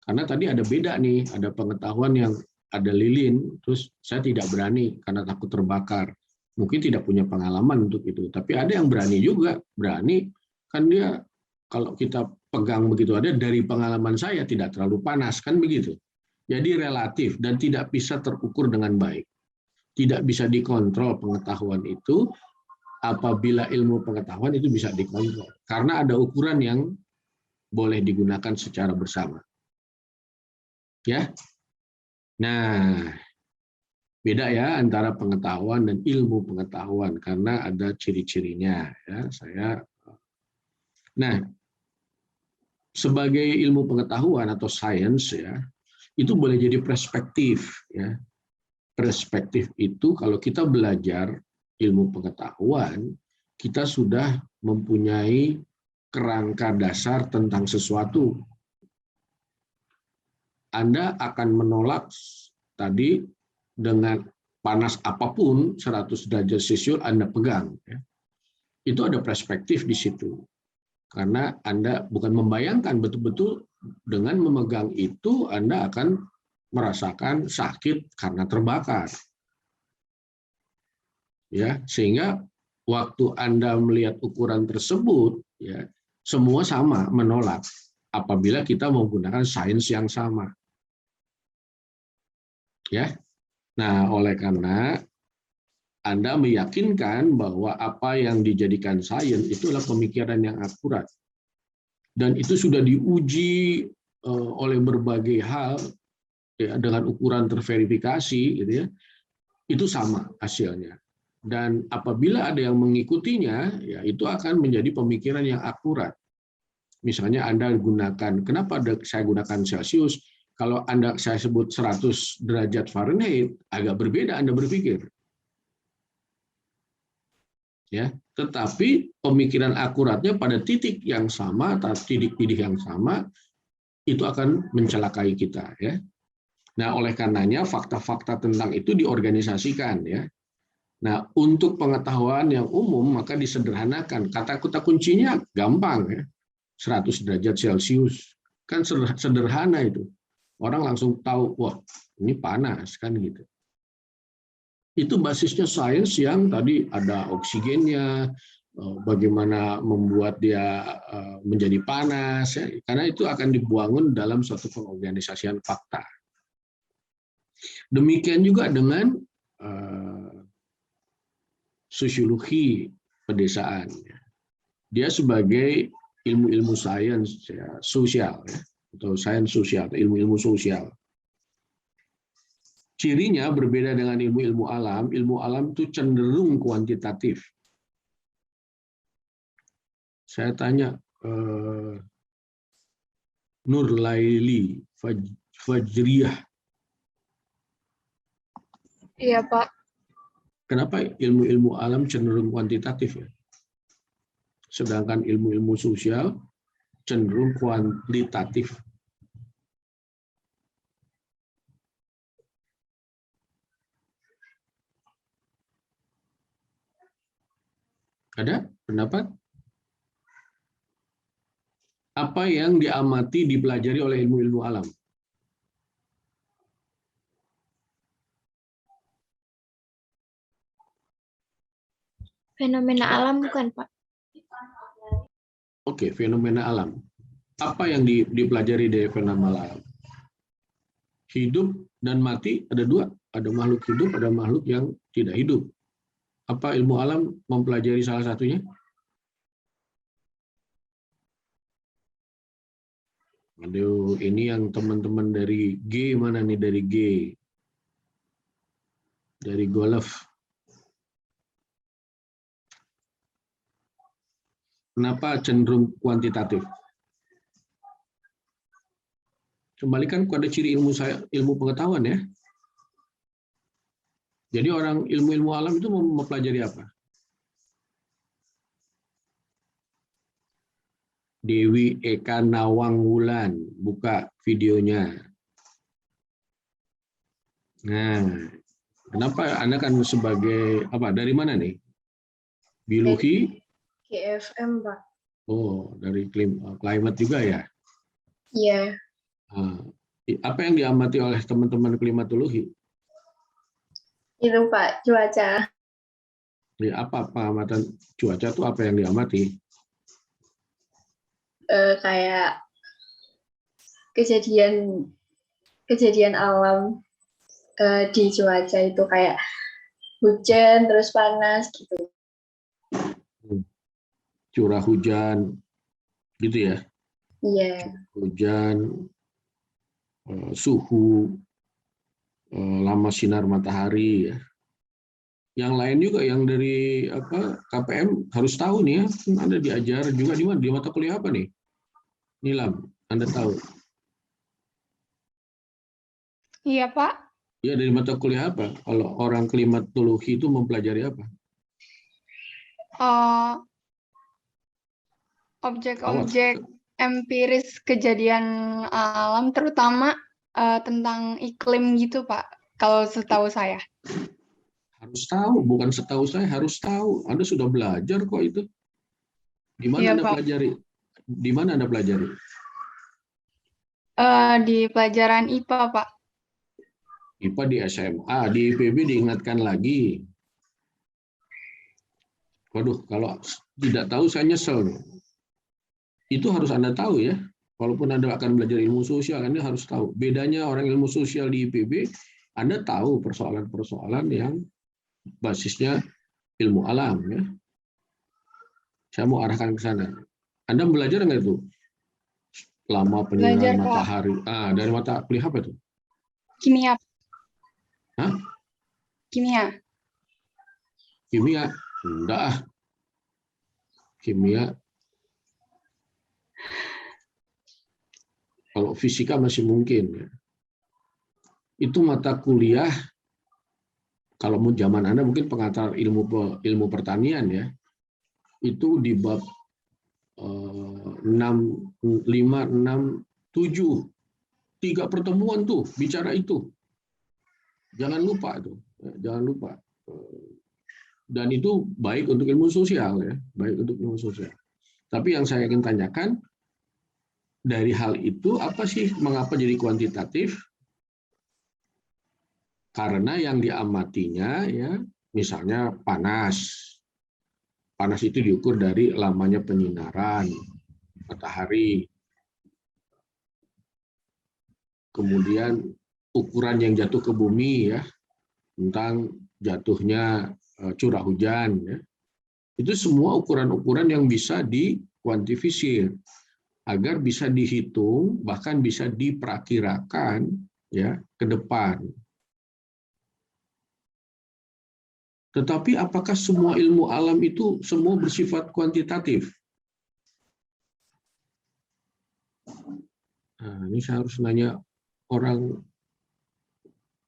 karena tadi ada beda nih, ada pengetahuan yang ada lilin, terus saya tidak berani karena takut terbakar. Mungkin tidak punya pengalaman untuk itu, tapi ada yang berani juga, berani kan dia kalau kita pegang begitu ada dari pengalaman saya tidak terlalu panas kan begitu. Jadi relatif dan tidak bisa terukur dengan baik. Tidak bisa dikontrol pengetahuan itu. Apabila ilmu pengetahuan itu bisa dikontrol. Karena ada ukuran yang boleh digunakan secara bersama. Ya. Nah, beda ya antara pengetahuan dan ilmu pengetahuan karena ada ciri-cirinya ya. Nah, sebagai ilmu pengetahuan atau sains ya, itu boleh jadi perspektif ya. Perspektif itu kalau kita belajar ilmu pengetahuan, kita sudah mempunyai kerangka dasar tentang sesuatu. Anda akan menolak tadi dengan panas apapun 100 derajat Celcius Anda pegang. Ya. Itu ada perspektif di situ. Karena Anda bukan membayangkan betul-betul dengan memegang itu Anda akan merasakan sakit karena terbakar. Ya, sehingga waktu Anda melihat ukuran tersebut ya, semua sama menolak apabila kita menggunakan sains yang sama. Ya. Nah, oleh karena Anda meyakinkan bahwa apa yang dijadikan sains itulah pemikiran yang akurat. Dan itu sudah diuji oleh berbagai hal ya, dengan ukuran terverifikasi gitu ya. Itu sama hasilnya. Dan apabila ada yang mengikutinya, ya itu akan menjadi pemikiran yang akurat. Misalnya Anda gunakan, kenapa saya gunakan Celcius? Kalau saya sebut 100 derajat Fahrenheit, agak berbeda Anda berpikir. Ya, tetapi pemikiran akuratnya pada titik yang sama, atau titik-titik yang sama, itu akan mencelakai kita. Ya. Nah, oleh karenanya fakta-fakta tentang itu diorganisasikan. Ya. Nah, untuk pengetahuan yang umum maka disederhanakan. Kata kuncinya gampang ya. 100 derajat Celcius. Kan sederhana itu. Orang langsung tahu, wah, ini panas kan gitu. Itu basisnya sains yang tadi ada oksigennya, bagaimana membuat dia menjadi panas ya. Karena itu akan dibangun dalam suatu pengorganisasian fakta. Demikian juga dengan sosiologi pedesaan. Dia sebagai ilmu-ilmu sains ya, sosial, ya, atau sains sosial, atau ilmu-ilmu sosial. Cirinya berbeda dengan ilmu-ilmu alam. Ilmu alam itu cenderung kuantitatif. Saya tanya Nur Laili Fajriyah. Iya, Pak. Kenapa ilmu-ilmu alam cenderung kuantitatif ya? Sedangkan ilmu-ilmu sosial cenderung kualitatif. Ada pendapat? Apa yang diamati, dipelajari oleh ilmu-ilmu alam? Fenomena alam bukan, Pak? Oke, fenomena alam. Apa yang dipelajari dari fenomena alam? Hidup dan mati ada dua. Ada makhluk hidup, ada makhluk yang tidak hidup. Apa ilmu alam mempelajari salah satunya? Aduh, ini yang teman-teman dari G mana nih, dari G? Dari golf. Kenapa cenderung kuantitatif? Kembalikan kepada ciri ilmu pengetahuan ya. Jadi orang ilmu-ilmu alam itu mempelajari apa? Dewi Eka Nawang Wulan, buka videonya. Nah, kenapa Anda kan sebagai apa? Dari mana nih? Biologi? GFM, Pak. Oh, dari climate juga ya? Iya. Apa yang diamati oleh teman-teman klimatologi? Itu, Pak, cuaca. Ya, apa pengamatan cuaca itu apa yang diamati? Kayak kejadian alam di cuaca itu kayak hujan terus panas gitu. Curah hujan gitu ya? Iya. Hujan, suhu, lama sinar matahari ya. Yang lain juga yang dari KPM harus tahu nih ya. Anda diajar juga di mana? Di mata kuliah apa nih? Nilam, Anda tahu? Iya, Pak. Ya, dari mata kuliah apa? Kalau orang klimatologi itu mempelajari apa? Objek-objek empiris kejadian alam, terutama tentang iklim gitu, Pak. Kalau setahu saya. Harus tahu, bukan setahu saya, harus tahu. Anda sudah belajar kok itu. Di mana Iya, Anda Pak. pelajari? Di mana Anda pelajari? Di pelajaran IPA, Pak. IPA di SMA, di IPB diingatkan lagi. Waduh, kalau tidak tahu saya nyesel. Itu harus Anda tahu ya. Walaupun Anda akan belajar ilmu sosial, Anda harus tahu. Bedanya orang ilmu sosial di IPB, Anda tahu persoalan-persoalan yang basisnya ilmu alam ya. Saya mau arahkan ke sana. Anda belajar nggak itu? Lama penyinaran matahari. Dari mata kuliah apa itu? Kimia. Hah? Kimia. Kimia? Enggak. Kimia. Kalau fisika masih mungkin. Ya. Itu mata kuliah, kalau mau zaman Anda mungkin pengantar ilmu pertanian ya. Itu di bab 6, 5, 6, 7. 3 pertemuan tuh bicara itu. Jangan lupa itu. Jangan lupa. Dan itu baik untuk ilmu sosial ya, baik untuk ilmu sosial. Tapi yang saya ingin tanyakan, dari hal itu apa sih mengapa jadi kuantitatif? Karena yang diamatinya ya, misalnya panas. Panas itu diukur dari lamanya penyinaran matahari. Kemudian ukuran yang jatuh ke bumi ya, tentang jatuhnya curah hujan ya. Itu semua ukuran-ukuran yang bisa dikuantifisir agar bisa dihitung, bahkan bisa diperkirakan ya ke depan. Tetapi apakah semua ilmu alam itu semua bersifat kuantitatif? Nah, ini saya harus nanya orang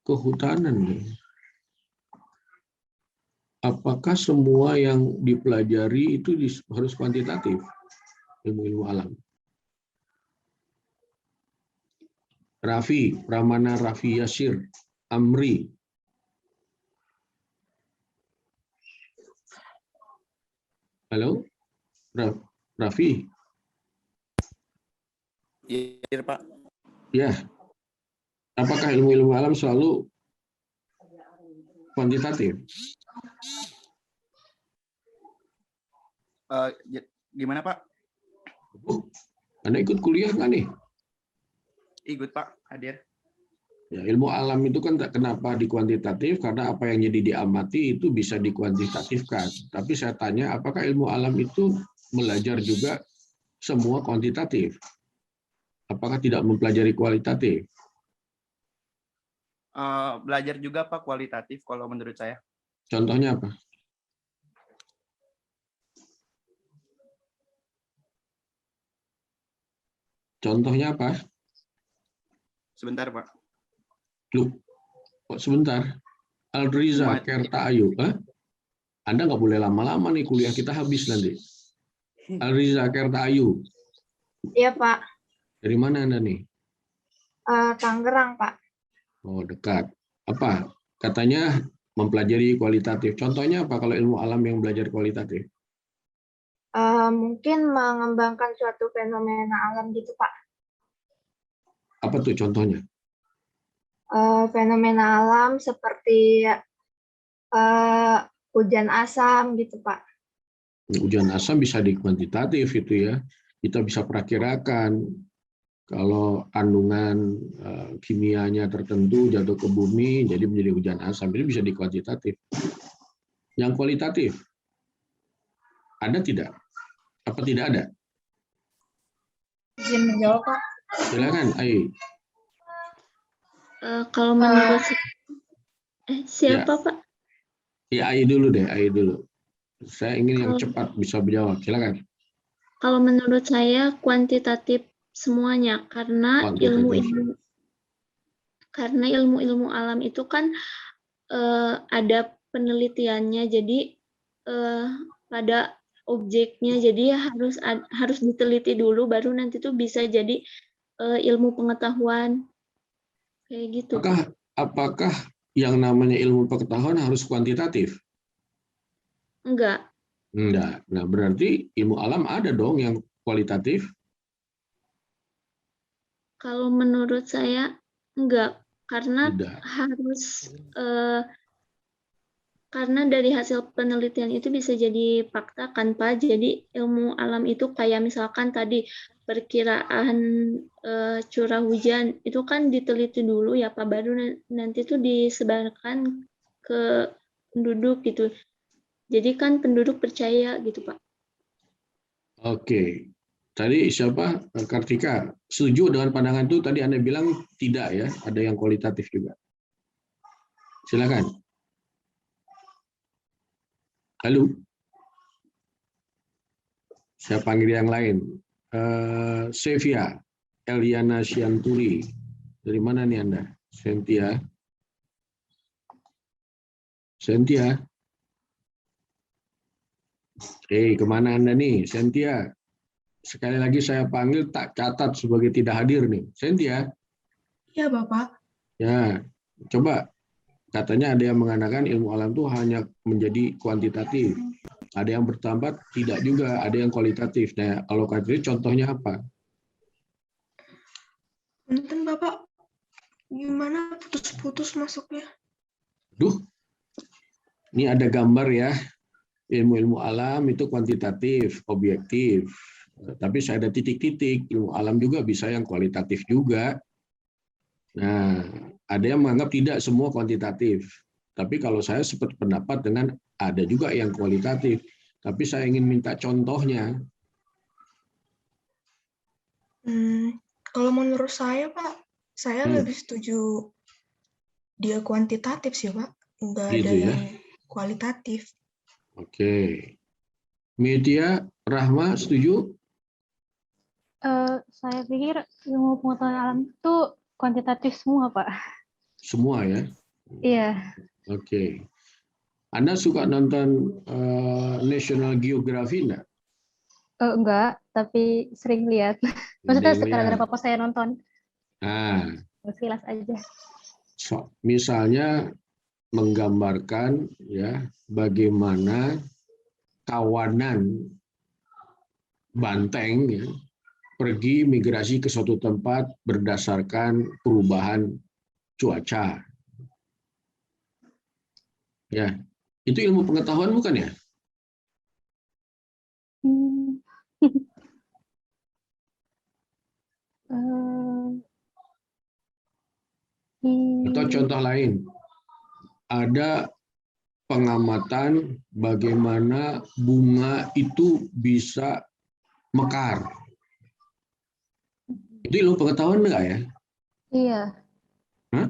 kehutanan nih. Apakah semua yang dipelajari itu harus kuantitatif? Ilmu-ilmu alam. Raffi, Pramana Raffi Yasir, Amri. Halo, Raffi. Iya, Pak. Ya, apakah ilmu-ilmu alam selalu kuantitatif? Gimana Pak? Anda ikut kuliah nggak nih? Ikut Pak, hadir. Ya, ilmu alam itu kan kenapa dikuantitatif? Karena apa yang jadi diamati itu bisa dikuantitatifkan. Tapi saya tanya, apakah ilmu alam itu belajar juga semua kuantitatif? Apakah tidak mempelajari kualitatif? Belajar juga Pak kualitatif kalau menurut saya. Contohnya apa? Contohnya apa? Sebentar Pak. Loh, kok sebentar? Alriza Kerta Ayu. Anda nggak boleh lama-lama nih, kuliah kita habis nanti. Alriza Kerta Ayu. Iya Pak. Dari mana Anda nih? Tangerang Pak. Oh, dekat. Apa? Katanya mempelajari kualitatif. Contohnya apa kalau ilmu alam yang belajar kualitatif? Mungkin mengembangkan suatu fenomena alam gitu Pak. Apa tuh contohnya? Fenomena alam seperti hujan asam gitu Pak. Hujan asam bisa dikuantitatif itu ya. Kita bisa perakirakan kalau kandungan kimianya tertentu jatuh ke bumi jadi menjadi hujan asam, itu bisa dikuantitatif. Yang kualitatif ada tidak? Apa tidak ada? Izin menjawab Pak. Silakan, Ai. Kalau menurut siapa Ya. Pak? Ya, Ai dulu deh, Ai dulu. Saya ingin yang cepat bisa menjawab. Silakan. Kalau menurut saya kuantitatif semuanya karena Kuantitatif. ilmu-ilmu alam itu kan ada penelitiannya, jadi pada objeknya, jadi harus diteliti dulu baru nanti tuh bisa jadi ilmu pengetahuan kayak gitu. Apakah yang namanya ilmu pengetahuan harus kuantitatif? Enggak. Enggak. Nah, berarti ilmu alam ada dong yang kualitatif? Kalau menurut saya enggak, karena Tidak. harus karena dari hasil penelitian itu bisa jadi fakta kan Pak. Jadi ilmu alam itu kayak misalkan tadi perkiraan curah hujan itu kan diteliti dulu ya Pak, baru nanti tuh disebarkan ke penduduk gitu. Jadi kan penduduk percaya gitu Pak. Oke. Tadi siapa? Kartika. Setuju dengan pandangan itu? Tadi Anda bilang tidak ya, ada yang kualitatif juga. Silakan. Halo. Saya panggil yang lain. Sevia Eliana Sianturi. Dari mana nih Anda? Sentia. Kemana Anda nih? Sentia. Sekali lagi saya panggil, tak catat sebagai tidak hadir nih. Sentia. Iya Bapak. Ya, coba. Katanya ada yang mengatakan ilmu alam itu hanya menjadi kuantitatif. Ada yang bertambah, tidak juga. Ada yang kualitatif. Nah, kalau kualitatif contohnya apa? Punten Bapak, gimana putus-putus masuknya? Ini ada gambar ya. Ilmu-ilmu alam itu kuantitatif, objektif. Tapi saya ada titik-titik. Ilmu alam juga bisa yang kualitatif juga. Nah, ada yang menganggap tidak semua kuantitatif. Tapi kalau saya seperti pendapat dengan ada juga yang kualitatif. Tapi saya ingin minta contohnya. Kalau menurut saya Pak, saya lebih setuju dia kuantitatif sih Pak. Enggak Gitu ada ya. yang kualitatif. Oke. Media, Rahma, setuju? Saya pikir ilmu pengetahuan alam itu kuantitatif semua, Pak. Semua ya? Iya. Oke. Anda suka nonton National Geography enggak? Enggak, tapi sering lihat. Maksudnya gara-gara papa saya nonton. Nah, Sekilas aja. misalnya menggambarkan ya bagaimana kawanan banteng ya, pergi migrasi ke suatu tempat berdasarkan perubahan cuaca. Ya, itu ilmu pengetahuan bukan ya? Atau contoh lain, ada pengamatan bagaimana bunga itu bisa mekar. Itu ilmu pengetahuan enggak ya? Iya. Hah?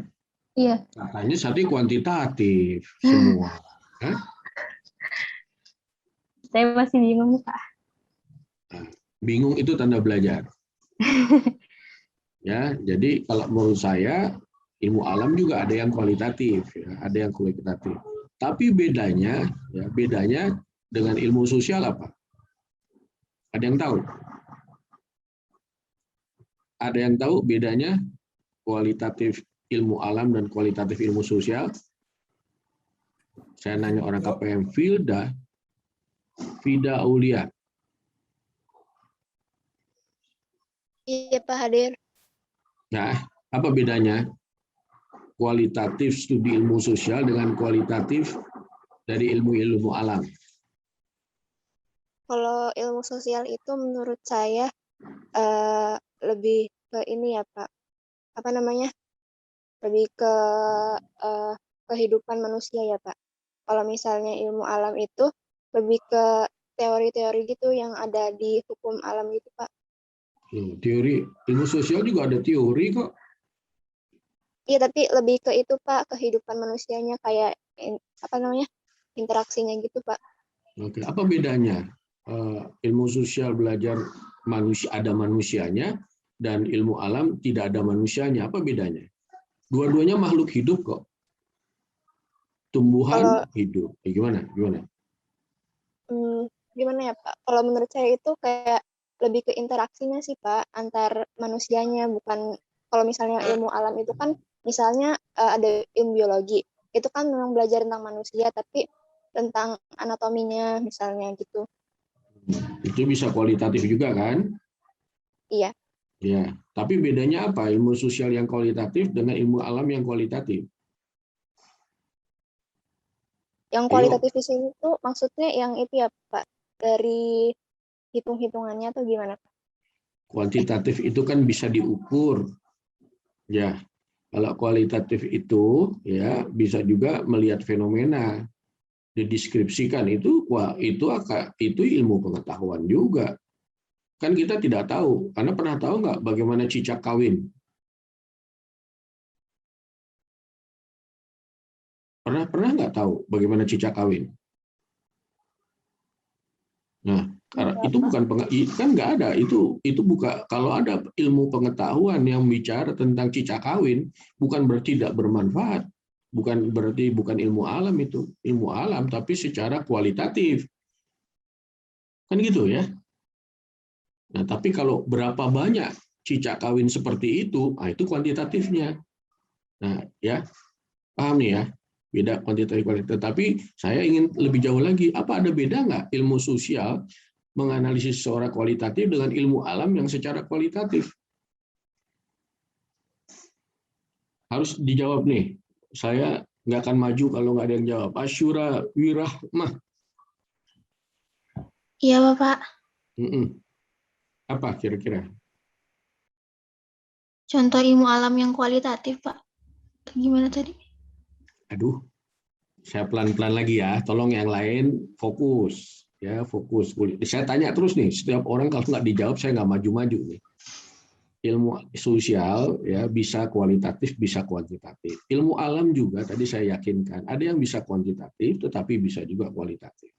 Iya. Katanya satu kuantitatif semua. Hah? Saya masih bingung, Pak. Bingung itu tanda belajar. Ya, jadi kalau menurut saya ilmu alam juga ada yang kualitatif, ya, ada yang kualitatif. Tapi bedanya, ya, bedanya dengan ilmu sosial apa? Ada yang tahu? Ada yang tahu bedanya kualitatif ilmu alam dan kualitatif ilmu sosial? Saya nanya orang KPM, Fida Aulia. Iya Pak Hadir. Nah, apa bedanya kualitatif studi ilmu sosial dengan kualitatif dari ilmu-ilmu alam? Kalau ilmu sosial itu menurut saya lebih ke ini ya Pak. Apa namanya? Lebih ke kehidupan manusia ya Pak. Kalau misalnya ilmu alam itu lebih ke teori-teori gitu yang ada di hukum alam gitu Pak. Teori ilmu sosial juga ada teori kok. Iya, tapi lebih ke itu Pak, kehidupan manusianya kayak apa namanya? Interaksinya gitu Pak. Oke, apa bedanya? Ilmu sosial belajar manusia ada manusianya dan ilmu alam tidak ada manusianya. Apa bedanya? Dua-duanya makhluk hidup kok. Tumbuhan hidup. Gimana? Gimana? Gimana ya Pak? Kalau menurut saya itu kayak lebih ke interaksinya sih Pak, antar manusianya, bukan kalau misalnya ilmu alam itu kan misalnya ada ilmu biologi, itu kan memang belajar tentang manusia, tapi tentang anatominya misalnya gitu. Itu bisa kualitatif juga kan? Iya. Ya, tapi bedanya apa? Ilmu sosial yang kualitatif dengan ilmu alam yang kualitatif? Yang kualitatif di sini tuh maksudnya yang itu ya Pak, dari hitung-hitungannya atau gimana Pak? Kuantitatif itu kan bisa diukur. Ya, kalau kualitatif itu ya bisa juga melihat fenomena, dideskripsikan itu ilmu pengetahuan juga. Kan kita tidak tahu, karena pernah tahu nggak bagaimana cicak kawin? Pernah nggak tahu bagaimana cicak kawin? Nah, karena itu bukan kan nggak ada, itu bukan, kalau ada ilmu pengetahuan yang bicara tentang cicak kawin, bukan berarti tidak bermanfaat, bukan berarti bukan ilmu alam, itu ilmu alam tapi secara kualitatif, kan gitu ya. Nah, tapi kalau berapa banyak cicak kawin seperti itu, itu kuantitatifnya. Nah, ya paham nih ya, beda kuantitatif kualitatif. Tapi saya ingin lebih jauh lagi, apa ada beda nggak ilmu sosial menganalisis secara kualitatif dengan ilmu alam yang secara kualitatif? Harus dijawab nih. Saya nggak akan maju kalau nggak ada yang jawab. Asyura Wirahmah. Iya, Bapak. Apa kira-kira? Contoh ilmu alam yang kualitatif, Pak. Gimana tadi? Aduh, saya pelan-pelan lagi ya. Tolong yang lain fokus. Ya, fokus. Saya tanya terus nih, setiap orang kalau nggak dijawab, saya nggak maju-maju nih. Ilmu sosial ya bisa kualitatif, bisa kuantitatif. Ilmu alam juga tadi saya yakinkan ada yang bisa kuantitatif, tetapi bisa juga kualitatif.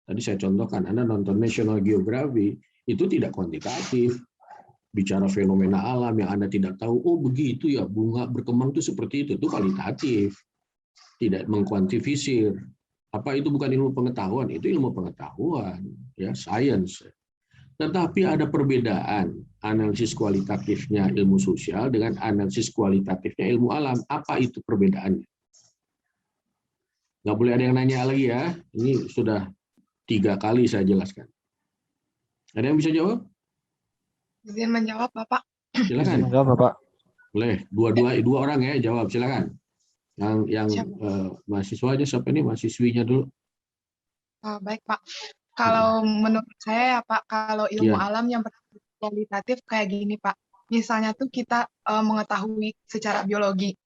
Tadi saya contohkan, Anda nonton National Geographic itu tidak kuantitatif, bicara fenomena alam yang Anda tidak tahu. Oh begitu ya, bunga berkembang itu seperti itu kualitatif, tidak mengkuantifisir. Apa itu bukan ilmu pengetahuan? Itu ilmu pengetahuan, ya, science. Tetapi ada perbedaan analisis kualitatifnya ilmu sosial dengan analisis kualitatifnya ilmu alam. Apa itu perbedaannya? Nggak boleh ada yang nanya lagi ya. Ini sudah 3 kali saya jelaskan. Ada yang bisa jawab? Izin menjawab, Bapak. Silakan. Menjawab, Bapak. Boleh, dua orang ya jawab, silakan. Yang mahasiswa aja, siapa ini mahasiswinya dulu? Baik, Pak. Kalau menurut saya ya, Pak, kalau ilmu Iya. alam yang kualitatif kayak gini, Pak. Misalnya tuh kita mengetahui secara biologi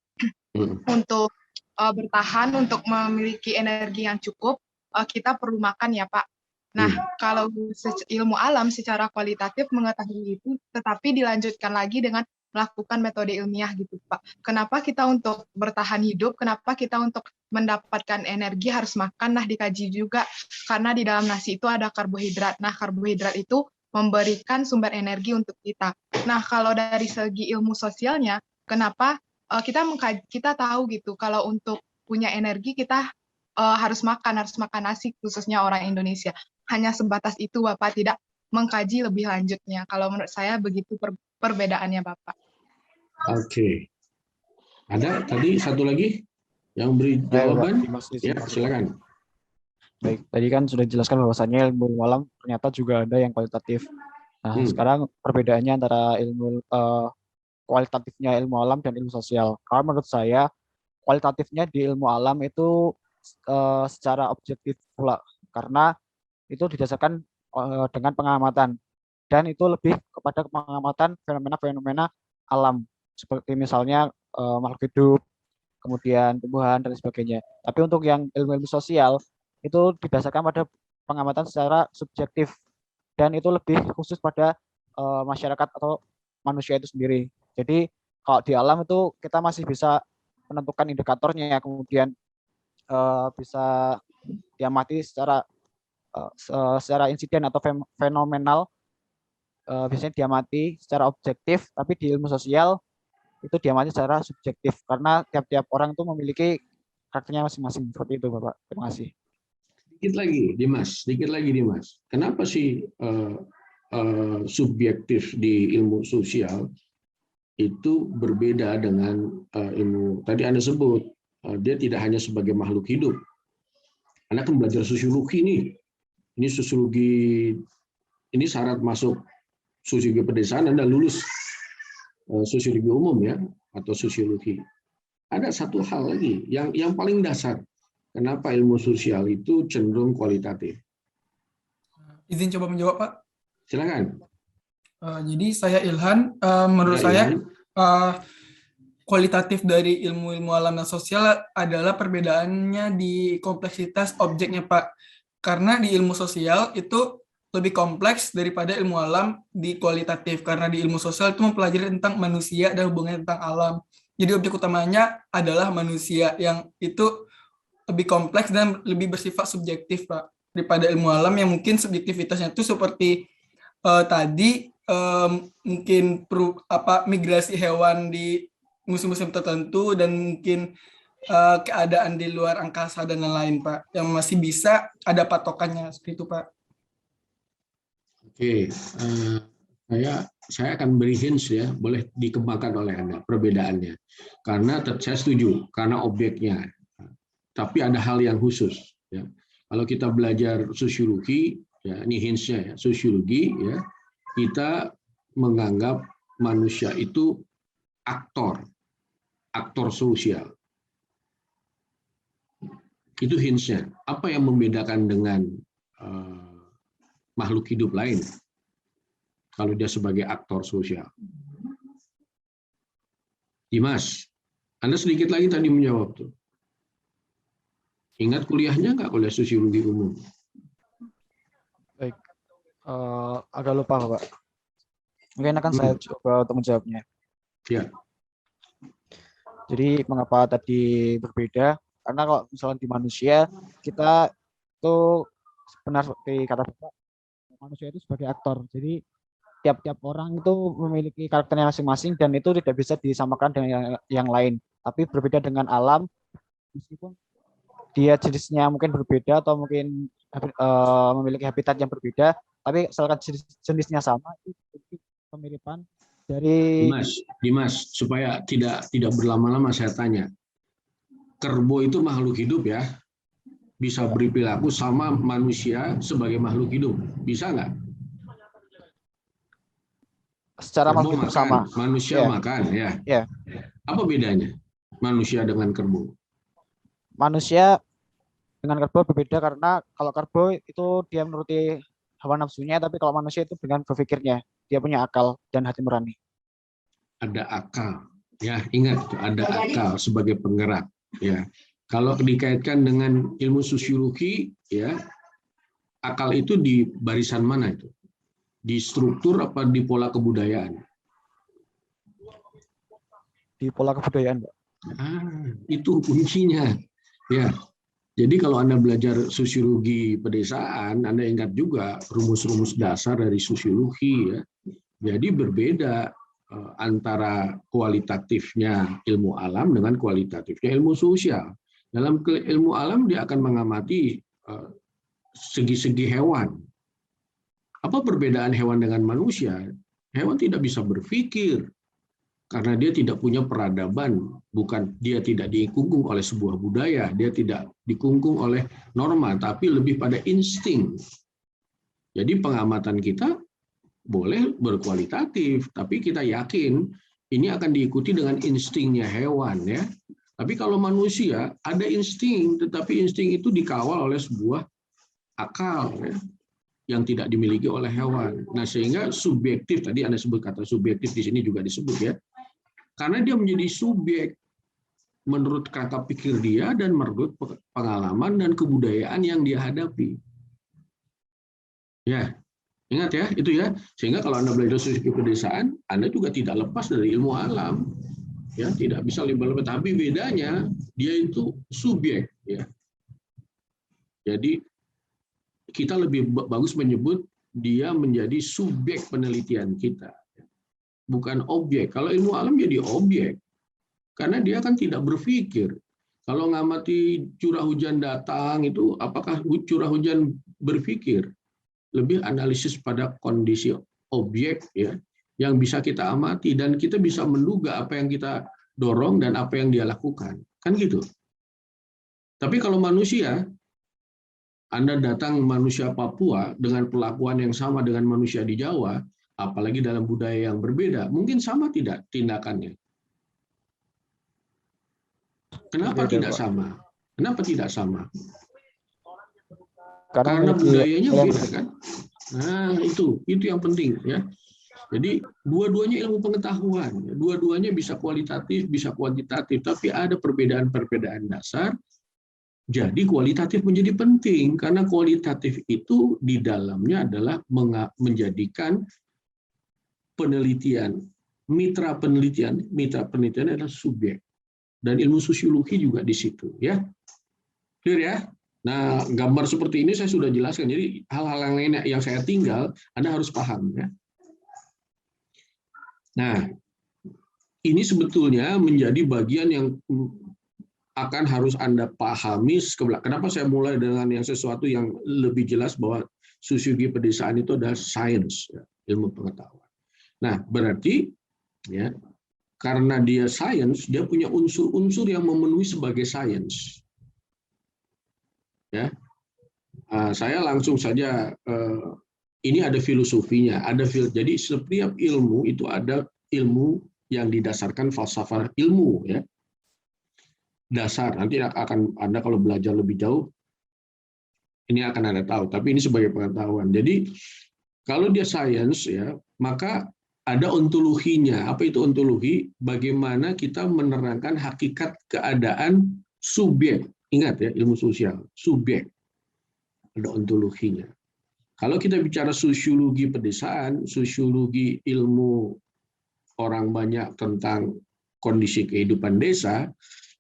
untuk bertahan, untuk memiliki energi yang cukup, kita perlu makan ya, Pak. Nah, kalau ilmu alam secara kualitatif mengetahui itu, tetapi dilanjutkan lagi dengan melakukan metode ilmiah gitu, Pak. Kenapa kita untuk bertahan hidup, kenapa kita untuk mendapatkan energi harus makan? Nah, dikaji juga karena di dalam nasi itu ada karbohidrat. Nah, karbohidrat itu memberikan sumber energi untuk kita. Nah, kalau dari segi ilmu sosialnya, kenapa kita tahu gitu, kalau untuk punya energi kita harus makan nasi, khususnya orang Indonesia. Hanya sebatas itu, Bapak, tidak mengkaji lebih lanjutnya. Kalau menurut saya begitu perbedaannya, Bapak. Oke. Ada tadi satu lagi yang beri jawaban? Ya, silakan. Baik, tadi kan sudah dijelaskan bahwasannya ilmu alam ternyata juga ada yang kualitatif. Nah, sekarang perbedaannya antara ilmu kualitatifnya ilmu alam dan ilmu sosial. Kalau menurut saya, kualitatifnya di ilmu alam itu secara objektif pula, karena itu didasarkan dengan pengamatan, dan itu lebih kepada pengamatan fenomena-fenomena alam, seperti misalnya makhluk hidup, kemudian tumbuhan, dan sebagainya. Tapi untuk yang ilmu-ilmu sosial, itu didasarkan pada pengamatan secara subjektif, dan itu lebih khusus pada masyarakat atau manusia itu sendiri. Jadi kalau di alam itu kita masih bisa menentukan indikatornya, kemudian bisa diamati secara insiden atau fenomenal, biasanya diamati secara objektif, tapi di ilmu sosial itu diamati secara subjektif, karena tiap-tiap orang itu memiliki karakternya masing-masing. Seperti itu, Bapak. Terima kasih. Sedikit lagi, Dimas. Kenapa sih subjektif di ilmu sosial itu berbeda dengan ilmu tadi Anda sebut? Dia tidak hanya sebagai makhluk hidup. Anda kan belajar sosiologi nih. Ini sosiologi, ini syarat masuk sosiologi pedesaan, Anda lulus sosiologi umum ya, atau sosiologi. Ada satu hal lagi yang paling dasar. Kenapa ilmu sosial itu cenderung kualitatif? Izin coba menjawab, Pak. Silakan. Jadi saya Ilhan, menurut saya kualitatif dari ilmu alam dan sosial adalah perbedaannya di kompleksitas objeknya, Pak. Karena di ilmu sosial itu lebih kompleks daripada ilmu alam di kualitatif. Karena di ilmu sosial itu mempelajari tentang manusia dan hubungannya tentang alam. Jadi objek utamanya adalah manusia, yang itu lebih kompleks dan lebih bersifat subjektif, Pak. Daripada ilmu alam yang mungkin subjektivitasnya itu seperti tadi mungkin migrasi hewan di musim-musim tertentu, dan mungkin keadaan di luar angkasa dan lain-lain, Pak, yang masih bisa ada patokannya seperti itu, Pak. Oke, saya akan beri hints ya, boleh dikembangkan oleh Anda perbedaannya. Karena saya setuju, karena objeknya. Tapi ada hal yang khusus. Ya. Kalau kita belajar sosiologi, ya ini hints-nya ya, sosiologi ya, kita menganggap manusia itu aktor sosial. Itu hints-nya. Apa yang membedakan dengan makhluk hidup lain kalau dia sebagai aktor sosial? Dimas, Anda sedikit lagi tadi menjawab tuh. Ingat kuliahnya nggak, kuliah sosiologi umum? Baik, agak lupa, Pak. Mungkin akan saya coba untuk menjawabnya. Ya. Jadi mengapa tadi berbeda? Karena kalau misalnya di manusia, kita itu benar seperti kata Bapak, manusia itu sebagai aktor. Jadi tiap-tiap orang itu memiliki karakternya masing-masing, dan itu tidak bisa disamakan dengan yang lain. Tapi berbeda dengan alam, meskipun dia jenisnya mungkin berbeda atau mungkin memiliki habitat yang berbeda, tapi asalkan jenisnya sama, itu kemiripan dari. Dimas, supaya tidak berlama-lama saya tanya. Kerbo itu makhluk hidup ya? bisa berperilaku sama manusia sebagai makhluk hidup? Bisa nggak? Secara Kerbau makhluk makan, sama. manusia Ya. makan, ya. Ya. Apa bedanya manusia dengan kerbau? Manusia dengan kerbau berbeda karena kalau kerbau itu dia menuruti hawa nafsunya, tapi kalau manusia itu dengan berpikirnya, dia punya akal dan hati nurani. Ada akal, ya, ingat itu ada akal sebagai penggerak, ya. Kalau dikaitkan dengan ilmu sosiologi, ya, akal itu di barisan mana itu? Di struktur apa di pola kebudayaan? Di pola kebudayaan, Pak. Itu kuncinya, ya. Jadi kalau Anda belajar sosiologi pedesaan, Anda ingat juga rumus-rumus dasar dari sosiologi, ya. Jadi berbeda antara kualitatifnya ilmu alam dengan kualitatifnya ilmu sosial. Dalam ilmu alam dia akan mengamati segi-segi hewan. Apa perbedaan hewan dengan manusia? Hewan tidak bisa berpikir karena dia tidak punya peradaban, bukan dia tidak dikungkung oleh sebuah budaya, dia tidak dikungkung oleh norma, tapi lebih pada insting. Jadi pengamatan kita boleh berkualitatif, tapi kita yakin ini akan diikuti dengan instingnya hewan, ya. Tapi kalau manusia ada insting, tetapi insting itu dikawal oleh sebuah akal, ya, yang tidak dimiliki oleh hewan. Nah, sehingga subjektif, tadi Anda sebut kata subjektif di sini juga disebut, ya. Karena dia menjadi subjek menurut kata pikir dia dan menurut pengalaman dan kebudayaan yang dia hadapi. Ya, ingat ya, itu ya. Sehingga kalau Anda belajar sosiologi pedesaan, Anda juga tidak lepas dari ilmu alam. Ya, tidak bisa lepas, tapi bedanya dia itu subjek, ya. Jadi kita lebih bagus menyebut dia menjadi subjek penelitian kita, bukan objek. Kalau ilmu alam jadi objek, karena dia kan tidak berpikir. Kalau ngamati curah hujan datang itu, apakah curah hujan berpikir? Lebih analisis pada kondisi objek, ya, yang bisa kita amati dan kita bisa menduga apa yang kita dorong dan apa yang dia lakukan, kan gitu. Tapi kalau manusia, Anda datang manusia Papua dengan perlakuan yang sama dengan manusia di Jawa, apalagi dalam budaya yang berbeda, mungkin sama tidak tindakannya? Kenapa tidak sama? Kenapa tidak sama? Karena budayanya beda, kan? Nah, itu yang penting, ya. Jadi dua-duanya ilmu pengetahuan, dua-duanya bisa kualitatif, bisa kuantitatif, tapi ada perbedaan-perbedaan dasar. Jadi kualitatif menjadi penting karena kualitatif itu di dalamnya adalah menjadikan penelitian, mitra penelitian adalah subjek, dan ilmu sosiologi juga di situ, ya. Clear, ya? Nah, gambar seperti ini saya sudah jelaskan. Jadi hal-hal yang lain yang saya tinggal, Anda harus paham, ya. Nah, ini sebetulnya menjadi bagian yang akan harus Anda pahami. Kenapa saya mulai dengan yang sesuatu yang lebih jelas bahwa sosiologi pedesaan itu adalah sains, ya, ilmu pengetahuan. Nah, berarti, ya, karena dia sains, dia punya unsur-unsur yang memenuhi sebagai sains. Ya, saya langsung saja. Ini ada filosofinya, jadi setiap ilmu itu ada ilmu yang didasarkan falsafah ilmu, ya. Dasar, nanti akan Anda kalau belajar lebih jauh, ini akan Anda tahu, tapi ini sebagai pengetahuan. Jadi, kalau dia sains, ya, maka ada ontologinya. Apa itu ontologi? Bagaimana kita menerangkan hakikat keadaan subjek. Ingat, ya, ilmu sosial, subjek. Ada ontologinya. Kalau kita bicara sosiologi pedesaan, sosiologi ilmu orang banyak tentang kondisi kehidupan desa,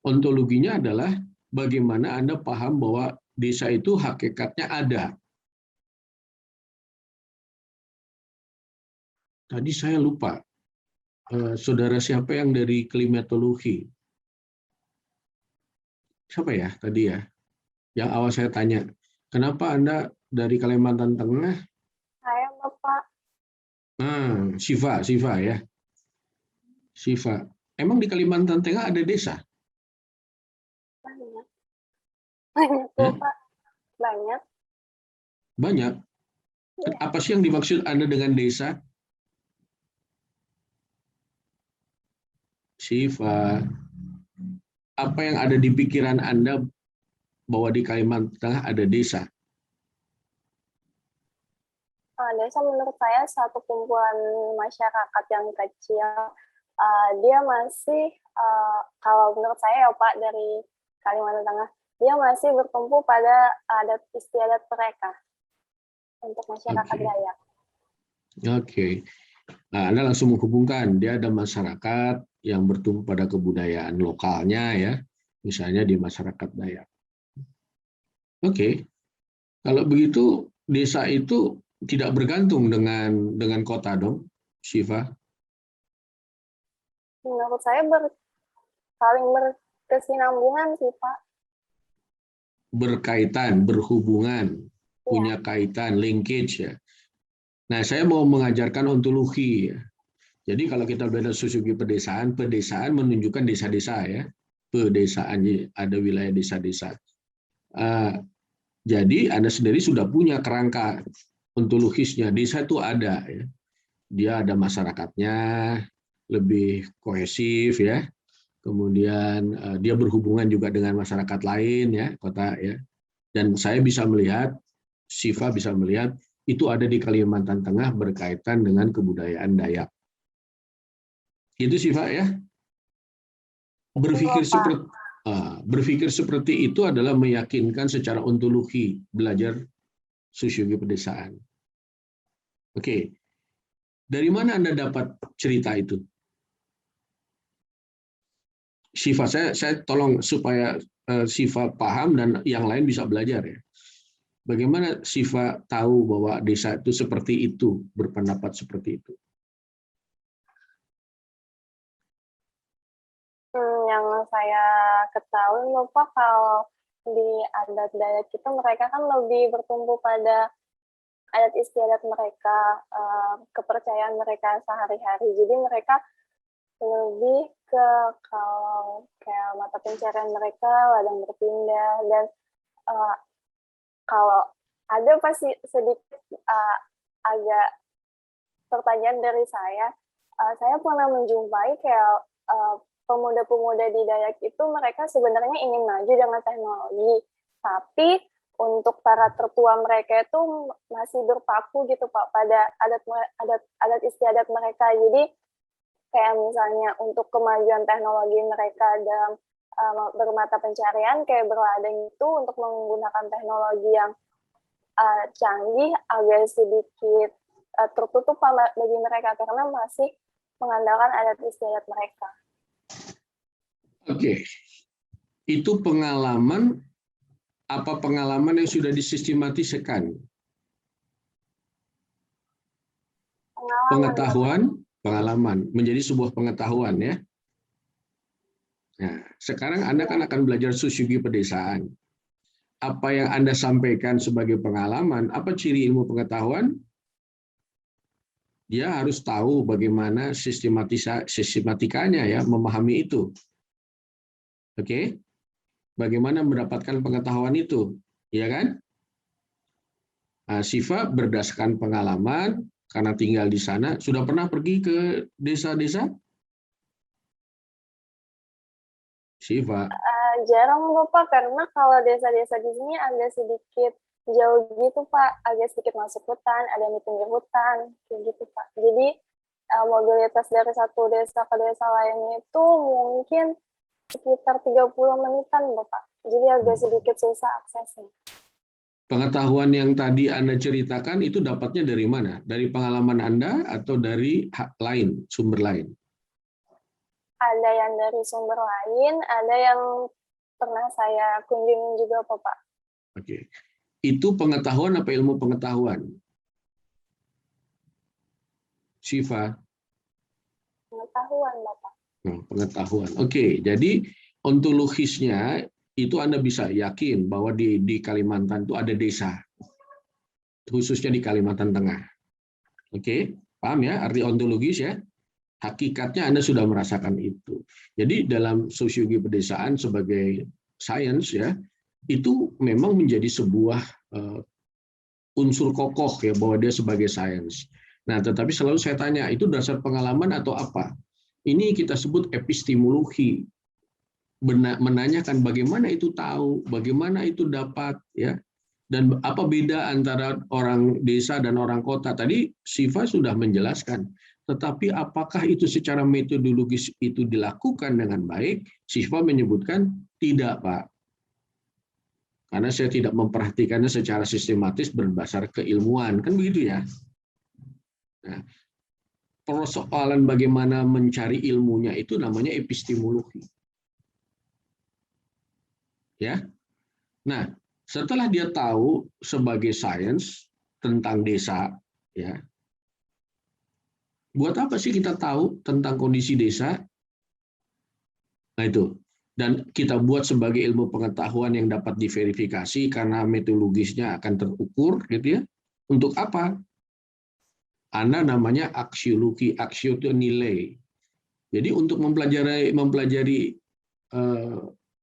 ontologinya adalah bagaimana Anda paham bahwa desa itu hakikatnya ada. Tadi saya lupa, saudara siapa yang dari klimatologi? Siapa ya tadi, ya? Yang awal saya tanya, kenapa Anda dari Kalimantan Tengah? Saya, Bapak. Nah, Siva, ya. Siva. Emang di Kalimantan Tengah ada desa? Banyak, Pak. Banyak. Banyak. Apa sih yang dimaksud Anda dengan desa? Syifa, apa yang ada di pikiran Anda bahwa di Kalimantan Tengah ada desa? Desa menurut saya satu kumpulan masyarakat yang kecil. Dia masih, kalau menurut saya ya Pak, dari Kalimantan Tengah, dia masih bertumpu pada adat istiadat mereka untuk masyarakat Dayak. Oke. Nah, Anda langsung menghubungkan, dia ada masyarakat yang bertumpu pada kebudayaan lokalnya ya, misalnya di masyarakat Dayak. Oke. Kalau begitu desa itu tidak bergantung dengan kota dong, Syifa? Menurut saya saling berkesinambungan sih Pak. Berkaitan, berhubungan, punya kaitan, linkage ya. Nah, saya mau mengajarkan ontologi ya. Jadi kalau kita belajar sosiologi pedesaan, pedesaan menunjukkan desa-desa ya. Pedesaan, ada wilayah desa-desa. Jadi Anda sendiri sudah punya kerangka ontologisnya. Desa itu ada ya. Dia ada masyarakatnya, lebih kohesif ya. Kemudian dia berhubungan juga dengan masyarakat lain ya, kota ya. Dan saya bisa melihat, Syifa bisa melihat itu ada di Kalimantan Tengah berkaitan dengan kebudayaan Dayak. Itu Syifa ya. Berpikir seperti itu adalah meyakinkan secara ontologi belajar sosiologi pedesaan. Oke. Dari mana Anda dapat cerita itu? Syifa, saya tolong supaya Syifa paham dan yang lain bisa belajar ya. Bagaimana Syifa tahu bahwa desa itu seperti itu, berpendapat seperti itu? Yang saya ketahui Bapak, kalau di adat Dayak itu mereka kan lebih bertumpu pada adat istiadat mereka, kepercayaan mereka sehari-hari. Jadi mereka lebih ke kalau kayak mata pencarian mereka ladang berpindah, dan kalau ada pasti sedikit agak pertanyaan dari saya pernah menjumpai kayak pemuda-pemuda di Dayak itu mereka sebenarnya ingin maju dengan teknologi, tapi untuk para tertua mereka itu masih berpaku gitu Pak pada adat istiadat mereka. Jadi kayak misalnya untuk kemajuan teknologi mereka dalam bermata pencarian kayak berladang itu untuk menggunakan teknologi yang canggih agak sedikit tertutup bagi mereka karena masih mengandalkan adat istiadat mereka. Oke, itu pengalaman apa pengalaman yang sudah disistematiskan? Pengalaman menjadi sebuah pengetahuan ya. Nah, sekarang Anda kan akan belajar sosiologi pedesaan. Apa yang Anda sampaikan sebagai pengalaman, apa ciri ilmu pengetahuan? Dia harus tahu bagaimana sistematikanya ya, memahami itu. Oke? Bagaimana mendapatkan pengetahuan itu, ya kan? Nah, Syifa berdasarkan pengalaman karena tinggal di sana, sudah pernah pergi ke desa-desa? Syifa. Jarang Bapak, karena kalau desa-desa di sini agak sedikit jauh gitu Pak, agak sedikit masuk hutan, ada yang di pinggir hutan, kayak gitu Pak. Jadi mobilitas dari satu desa ke desa lainnya itu mungkin sekitar 30 menitan Bapak. Jadi agak sedikit susah aksesnya. Pengetahuan yang tadi Anda ceritakan itu dapatnya dari mana? Dari pengalaman Anda atau dari lain, sumber lain? Ada yang dari sumber lain, ada yang pernah saya kunjungi juga Bapak. Oke. Itu pengetahuan apa ilmu pengetahuan? Syifa. Pengetahuan Bapak. Pengetahuan. Oke, jadi ontologisnya itu Anda bisa yakin bahwa di Kalimantan itu ada desa, khususnya di Kalimantan Tengah. Oke, paham ya arti ontologis ya? Hakikatnya Anda sudah merasakan itu. Jadi dalam sosiologi pedesaan sebagai sains ya, itu memang menjadi sebuah unsur kokoh ya bahwa dia sebagai sains. Nah, tetapi selalu saya tanya, itu dasar pengalaman atau apa? Ini kita sebut epistemologi. Menanyakan bagaimana itu tahu, bagaimana itu dapat, ya, dan apa beda antara orang desa dan orang kota. Tadi Siva sudah menjelaskan, tetapi apakah itu secara metodologis itu dilakukan dengan baik? Siva menyebutkan tidak, Pak. Karena saya tidak memperhatikannya secara sistematis berdasar keilmuan, kan begitu ya. Nah, persoalan bagaimana mencari ilmunya itu namanya epistemologi. Ya. Nah, setelah dia tahu sebagai sains tentang desa, ya. Buat apa sih kita tahu tentang kondisi desa? Nah, itu. Dan kita buat sebagai ilmu pengetahuan yang dapat diverifikasi karena metodologisnya akan terukur, gitu ya. Untuk apa? Anda namanya aksiologi, aksio itu nilai. Jadi untuk mempelajari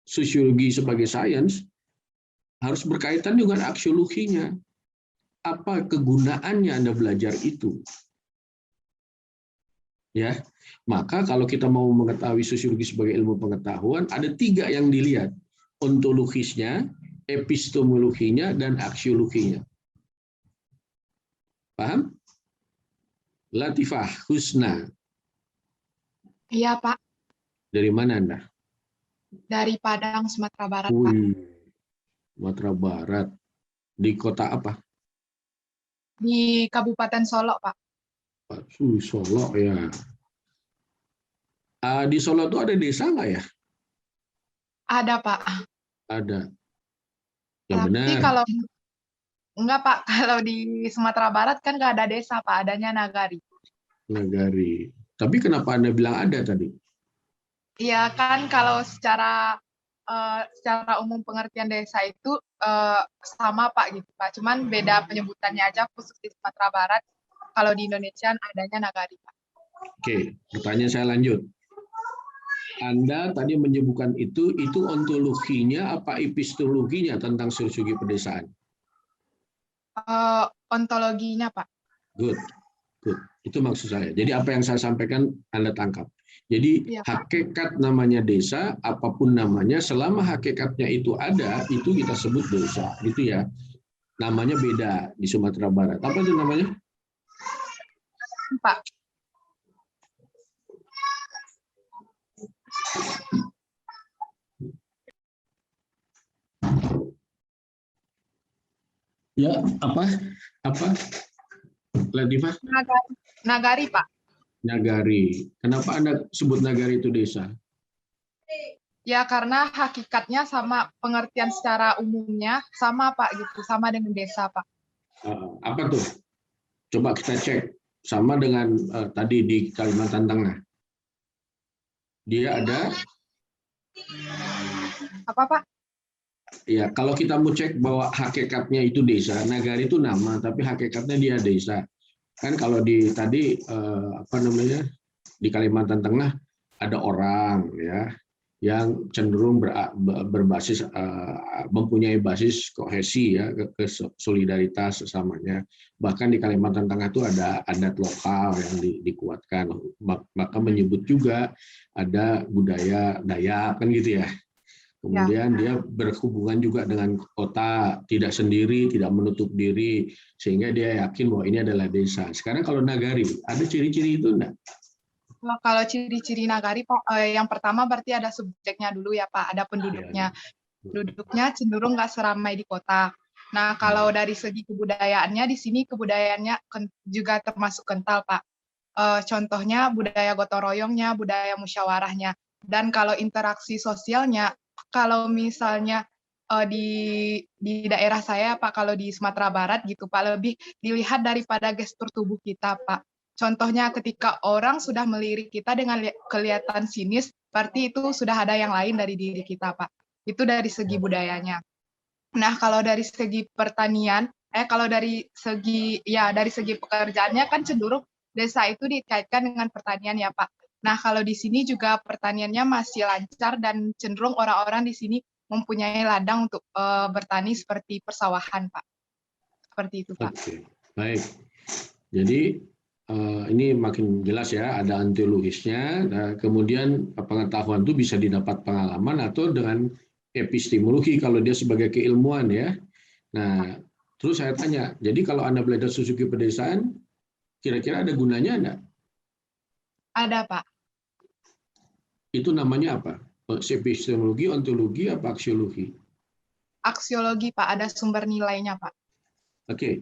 sosiologi sebagai sains harus berkaitan dengan aksiologinya. Apa kegunaannya Anda belajar itu? Ya, maka kalau kita mau mengetahui sosiologi sebagai ilmu pengetahuan, ada 3 yang dilihat: ontologisnya, epistemologinya, dan aksiologinya. Paham? Latifah Husna. Iya, Pak. Dari mana Anda? Dari Padang, Sumatera Barat, Pak. Sumatera Barat. Di kota apa? Di Kabupaten Solo, Pak. Solo ya. Di Solo itu ada desa nggak ya? Ada, Pak. Ada. Ya Tapi benar. kalau enggak, Pak, kalau di Sumatera Barat kan nggak ada desa, Pak, adanya nagari. Nagari. Tapi kenapa Anda bilang ada tadi? Iya kan, kalau secara umum pengertian desa itu sama, Pak, gitu, Pak. Cuman beda penyebutannya aja, khusus di Sumatera Barat. Kalau di Indonesia adanya nagari, Pak. Oke, pertanyaan saya lanjut. Anda tadi menyebutkan itu ontologinya apa epistemologinya tentang sosiologi pedesaan? Ontologinya, Pak. Good. Itu maksud saya. Jadi apa yang saya sampaikan Anda tangkap. Jadi Iya, hakikat namanya desa, apapun namanya, selama hakikatnya itu ada, itu kita sebut desa, gitu ya. Namanya beda di Sumatera Barat. Apa itu namanya? Pak. Ya, apa? Latifah? Nagari, Pak. Nagari. Kenapa Anda sebut nagari itu desa? Ya, karena hakikatnya sama, pengertian secara umumnya sama, Pak, gitu. Sama dengan desa, Pak. Apa tuh? Coba kita cek. Sama dengan tadi di Kalimantan Tengah. Dia ada... Apa, Pak? Ya, kalau kita mau cek bahwa hakikatnya itu desa, nagari itu nama, tapi hakikatnya dia desa. Kan kalau di tadi di Kalimantan Tengah ada orang ya yang cenderung berbasis mempunyai basis kohesi ya, ke solidaritas sesamanya. Bahkan di Kalimantan Tengah itu ada adat lokal yang dikuatkan. Maka menyebut juga ada budaya Dayak kan gitu ya. Kemudian dia berhubungan juga dengan kota, tidak sendiri, tidak menutup diri, sehingga dia yakin bahwa ini adalah desa. Sekarang kalau nagari, ada ciri-ciri itu enggak? Kalau ciri-ciri nagari, Pak, yang pertama berarti ada subjeknya dulu ya, Pak, ada penduduknya. Penduduknya cenderung nggak seramai di kota. Nah, kalau dari segi kebudayaannya, di sini kebudayaannya juga termasuk kental, Pak. Contohnya budaya gotong royongnya, budaya musyawarahnya. Dan kalau interaksi sosialnya, kalau misalnya di daerah saya, Pak, kalau di Sumatera Barat gitu, Pak, lebih dilihat daripada gestur tubuh kita, Pak. Contohnya ketika orang sudah melirik kita dengan kelihatan sinis, berarti itu sudah ada yang lain dari diri kita, Pak. Itu dari segi budayanya. Nah, kalau dari segi pertanian, kalau dari segi pekerjaannya kan cenderung desa itu dikaitkan dengan pertanian ya, Pak. Nah, kalau di sini juga pertaniannya masih lancar dan cenderung orang-orang di sini mempunyai ladang untuk bertani seperti persawahan, Pak. Seperti itu, Pak. Oke, baik. Jadi ini makin jelas ya, ada ontologisnya, kemudian pengetahuan itu bisa didapat pengalaman atau dengan epistemologi kalau dia sebagai keilmuan ya. Nah, terus saya tanya, jadi kalau Anda belajar sosiologi pedesaan, kira-kira ada gunanya enggak? Ada, Pak. Itu namanya apa? Epistemologi, ontologi, apa aksiologi? Aksiologi, Pak. Ada sumber nilainya, Pak. Oke.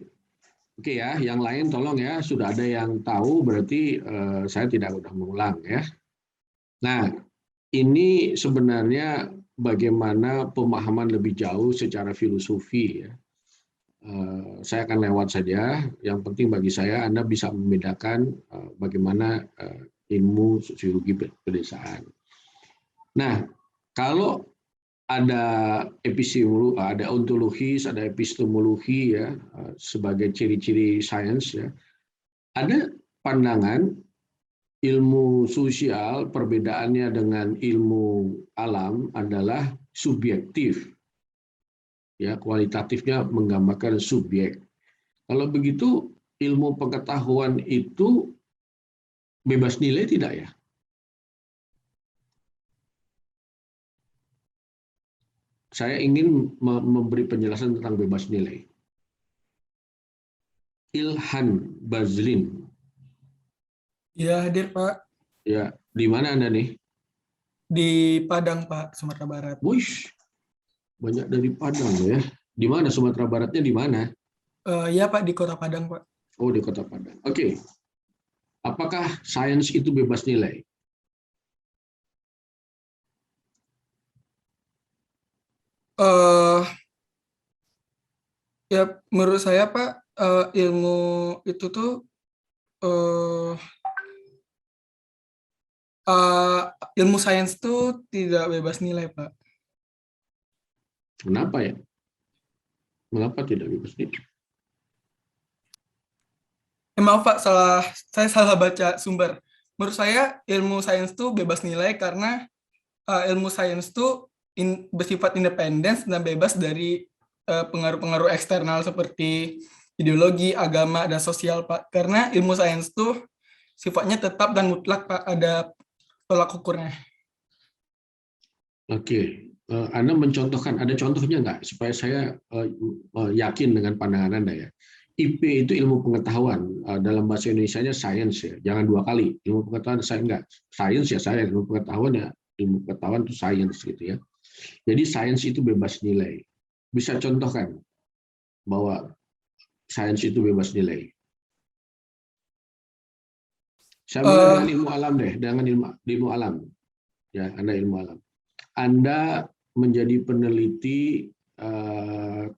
Oke ya, yang lain tolong ya, sudah ada yang tahu berarti saya tidak udah mengulang ya. Nah, ini sebenarnya bagaimana pemahaman lebih jauh secara filosofi ya. Saya akan lewat saja. Yang penting bagi saya Anda bisa membedakan bagaimana ilmu sosiologi pedesaan. Nah, kalau ada epistemologi, ada ontologis, ada epistemologi ya sebagai ciri-ciri sains ya. Ada pandangan ilmu sosial perbedaannya dengan ilmu alam adalah subjektif. Ya, kualitatifnya menggambarkan subjek. Kalau begitu ilmu pengetahuan itu bebas nilai tidak ya? Saya ingin memberi penjelasan tentang bebas nilai. Ilhan Bazlin. Ya, hadir, Pak. Ya, di mana Anda nih? Di Padang, Pak, Sumatera Barat. Wush, banyak dari Padang ya. Di mana Sumatera Baratnya di mana? Ya, Pak, di Kota Padang, Pak. Oh, di Kota Padang. Oke. Apakah sains itu bebas nilai? Ya, menurut saya, Pak, ilmu itu tuh ilmu sains itu tidak bebas nilai, Pak. Kenapa ya? Mengapa tidak bebas nilai? Maaf, Pak, saya salah baca sumber. Menurut saya ilmu sains itu bebas nilai karena ilmu sains itu bersifat independen dan bebas dari pengaruh-pengaruh eksternal seperti ideologi, agama, dan sosial, Pak. Karena ilmu sains itu sifatnya tetap dan mutlak, Pak. Ada tolak ukurnya. Oke. Anda mencontohkan, ada contohnya nggak? Supaya saya yakin dengan pandangan Anda ya. IP itu ilmu pengetahuan. Dalam bahasa Indonesianya sains ya. Jangan dua kali. Ilmu pengetahuan saya enggak. Sains ya saya. Ilmu pengetahuan ya. Ilmu pengetahuan itu sains gitu ya. Jadi sains itu bebas nilai. Bisa contohkan bahwa sains itu bebas nilai. Saya mulai dengan ilmu alam deh, dengan ilmu alam. Ya, Anda ilmu alam. Anda menjadi peneliti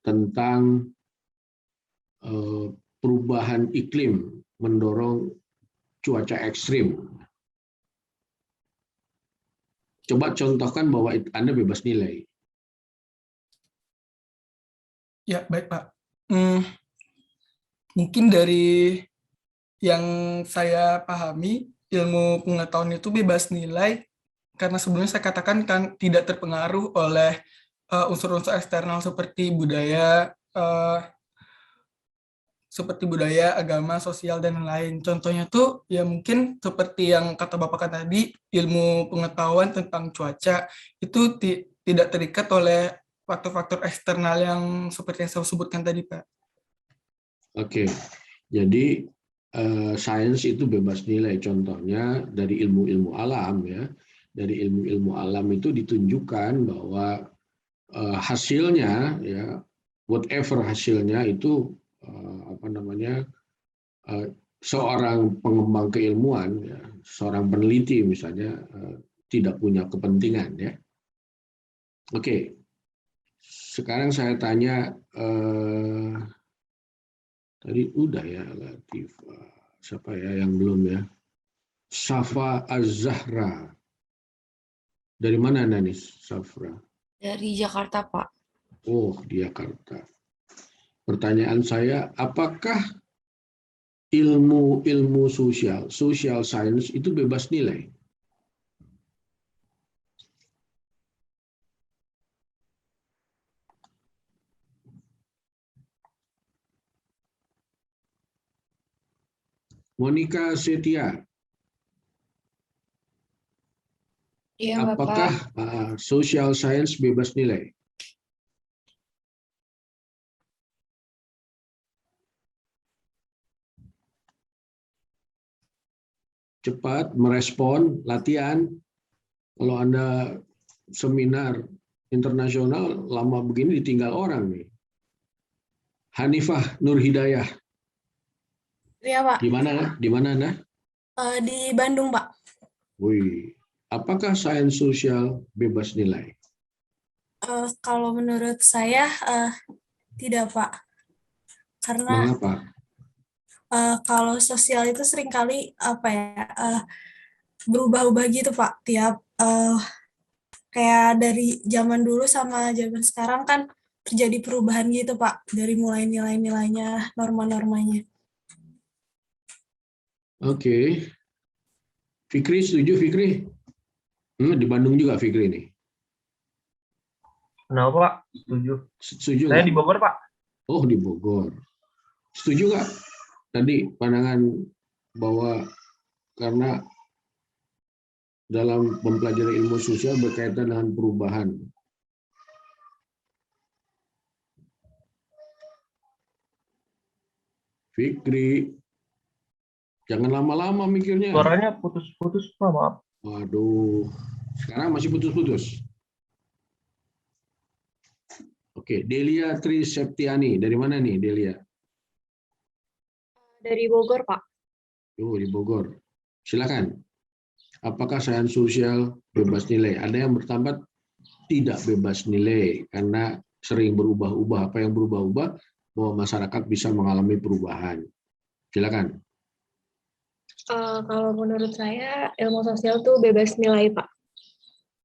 tentang perubahan iklim mendorong cuaca ekstrim. Coba contohkan bahwa Anda bebas nilai. Ya, baik, Pak. Mungkin dari yang saya pahami, ilmu pengetahuan itu bebas nilai karena sebelumnya saya katakan kan tidak terpengaruh oleh unsur-unsur eksternal seperti budaya, agama, sosial, dan lain-lain. Contohnya tuh ya mungkin seperti yang kata Bapak tadi, ilmu pengetahuan tentang cuaca itu tidak terikat oleh faktor-faktor eksternal yang seperti yang saya sebutkan tadi, Pak. Oke, jadi sains itu bebas nilai. Contohnya dari ilmu-ilmu alam ya. Dari ilmu-ilmu alam itu ditunjukkan bahwa hasilnya ya, whatever hasilnya itu seorang pengembang keilmuan, ya, seorang peneliti misalnya tidak punya kepentingan ya. Oke, sekarang saya tanya tadi udah ya Latifah, siapa ya yang belum ya? Safa Az-Zahra. Dari mana Anda nih, Safra? Dari Jakarta, Pak. Oh, di Jakarta. Pertanyaan saya, apakah ilmu social science itu bebas nilai? Monica Setia, Iya, Bapak. apakah social science bebas nilai? Cepat merespon, latihan. Kalau Anda seminar internasional lama begini ditinggal orang nih. Hanifah Nur Hidayah. Iya, Pak. Di mana Anda? Di Bandung, Pak. Wih, apakah sains sosial bebas nilai? Kalau menurut saya tidak, Pak. Karena Mengapa? kalau sosial itu seringkali berubah-ubah gitu, Pak. Tiap kayak dari zaman dulu sama zaman sekarang kan terjadi perubahan gitu, Pak. Dari mulai nilai-nilainya, norma-normanya. Oke. Fikri setuju, Fikri? Di Bandung juga Fikri nih. Kenapa, Pak? Setuju. Setuju Saya nggak? di Bogor, Pak. Oh, di Bogor. Setuju nggak? Tadi pandangan bahwa karena dalam mempelajari ilmu sosial berkaitan dengan perubahan. Fikri, jangan lama-lama mikirnya. Suaranya putus-putus, Pak, maaf. Waduh, sekarang masih putus-putus. Oke, Delia Tri Septiani, dari mana nih Delia? Dari Bogor, Pak. Oh, di Bogor. Silakan. Apakah sains sosial bebas nilai? Ada yang bertambat tidak bebas nilai karena sering berubah-ubah. Apa yang berubah-ubah? Bahwa masyarakat bisa mengalami perubahan. Silakan. Kalau menurut saya ilmu sosial tuh bebas nilai, Pak.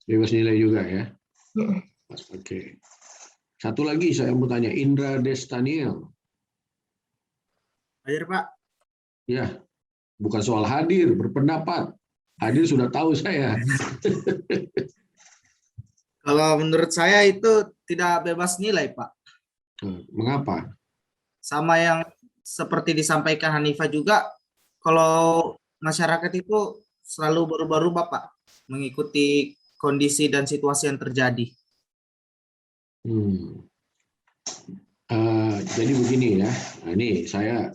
Bebas nilai juga ya. Oke. Satu lagi saya mau tanya, Indra Destaniel. Hadir, Pak. Ya, bukan soal hadir, berpendapat. Hadir sudah tahu saya. Kalau menurut saya itu tidak bebas nilai, Pak. Mengapa? Sama yang seperti disampaikan Hanifah juga, kalau masyarakat itu selalu berubah-ubah, Pak, mengikuti kondisi dan situasi yang terjadi. Jadi begini ya, nah, ini saya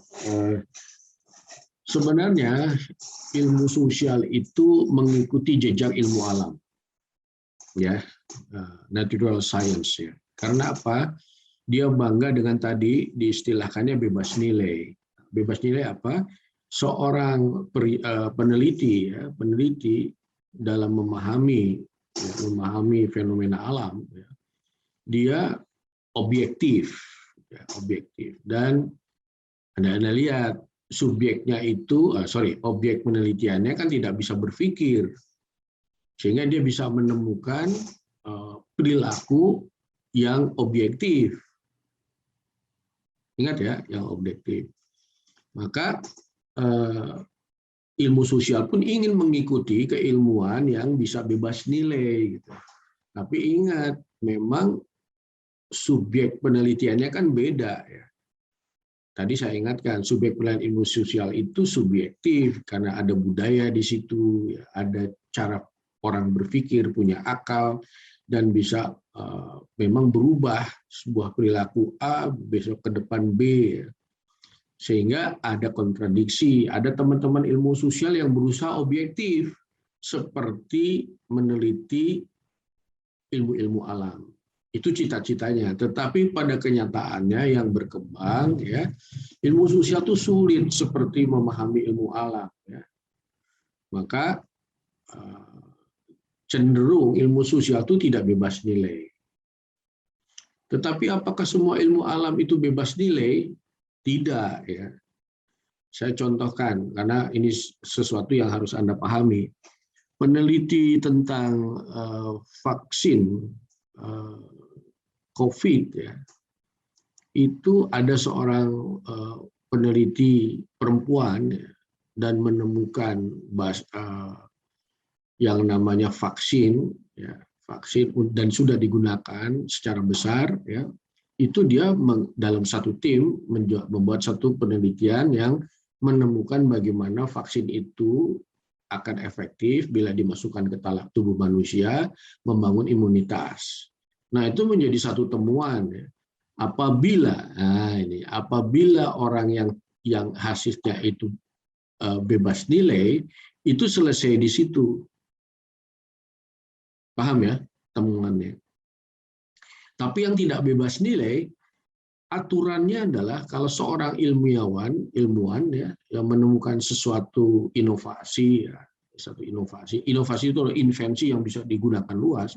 sebenarnya ilmu sosial itu mengikuti jejak ilmu alam, ya, natural science ya. Karena apa? Dia bangga dengan tadi diistilahkannya bebas nilai. Bebas nilai apa? Seorang peneliti, ya, peneliti dalam memahami fenomena alam, ya, dia objektif, ya, objektif. Dan Anda lihat subjeknya itu, objek penelitiannya kan tidak bisa berpikir, sehingga dia bisa menemukan perilaku yang objektif. Ingat ya, yang objektif. Maka ilmu sosial pun ingin mengikuti keilmuan yang bisa bebas nilai. Gitu. Tapi ingat, memang subjek penelitiannya kan beda. Ya. Tadi saya ingatkan, subjek penelitian ilmu sosial itu subjektif karena ada budaya di situ, ya, ada cara orang berpikir, punya akal, dan bisa memang berubah sebuah perilaku A besok ke depan B, sehingga ada kontradiksi. Ada teman-teman ilmu sosial yang berusaha objektif seperti meneliti ilmu-ilmu alam. Itu cita-citanya. Tetapi pada kenyataannya yang berkembang, ya, ilmu sosial itu sulit seperti memahami ilmu alam. Ya. Maka cenderung ilmu sosial itu tidak bebas nilai. Tetapi apakah semua ilmu alam itu bebas nilai? Tidak. Ya. Saya contohkan, karena ini sesuatu yang harus Anda pahami. Peneliti tentang vaksin COVID, ya, itu ada seorang peneliti perempuan, ya, dan menemukan yang namanya vaksin, ya, vaksin dan sudah digunakan secara besar, ya, itu dia dalam satu tim membuat satu penelitian yang menemukan bagaimana vaksin itu akan efektif bila dimasukkan ke tubuh manusia, membangun imunitas. Nah, itu menjadi satu temuan. Ya. Apabila orang yang hasilnya itu bebas nilai, itu selesai di situ. Paham ya temuannya? Tapi yang tidak bebas nilai, aturannya adalah kalau seorang ilmuwan ya, yang menemukan sesuatu inovasi, inovasi itu adalah invensi yang bisa digunakan luas,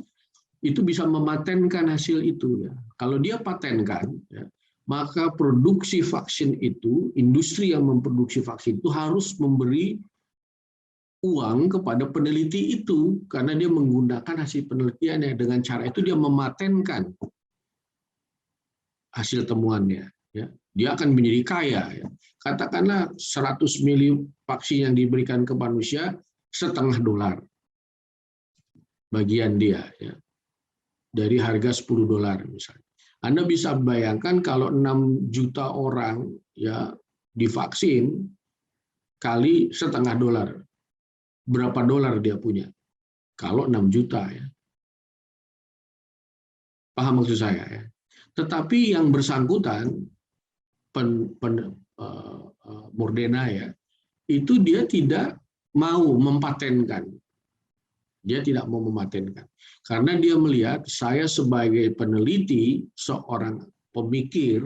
itu bisa mematenkan hasil itu. Ya. Kalau dia patenkan, ya, maka produksi vaksin itu, industri yang memproduksi vaksin itu harus memberi uang kepada peneliti itu karena dia menggunakan hasil penelitiannya. Dengan cara itu dia mematenkan hasil temuannya, ya. Dia akan menjadi kaya. Ya. Katakanlah 100 mili vaksin yang diberikan ke manusia, $0,5 bagian dia, ya. Dari harga $10 misalnya. Anda bisa bayangkan kalau 6 juta orang ya divaksin kali $0,5, berapa dolar dia punya? Kalau 6 juta ya. Paham maksud saya ya? Tetapi yang bersangkutan, Moderna ya, itu dia tidak mau mempatenkan. Dia tidak mau mematenkan. Karena dia melihat saya sebagai peneliti, seorang pemikir,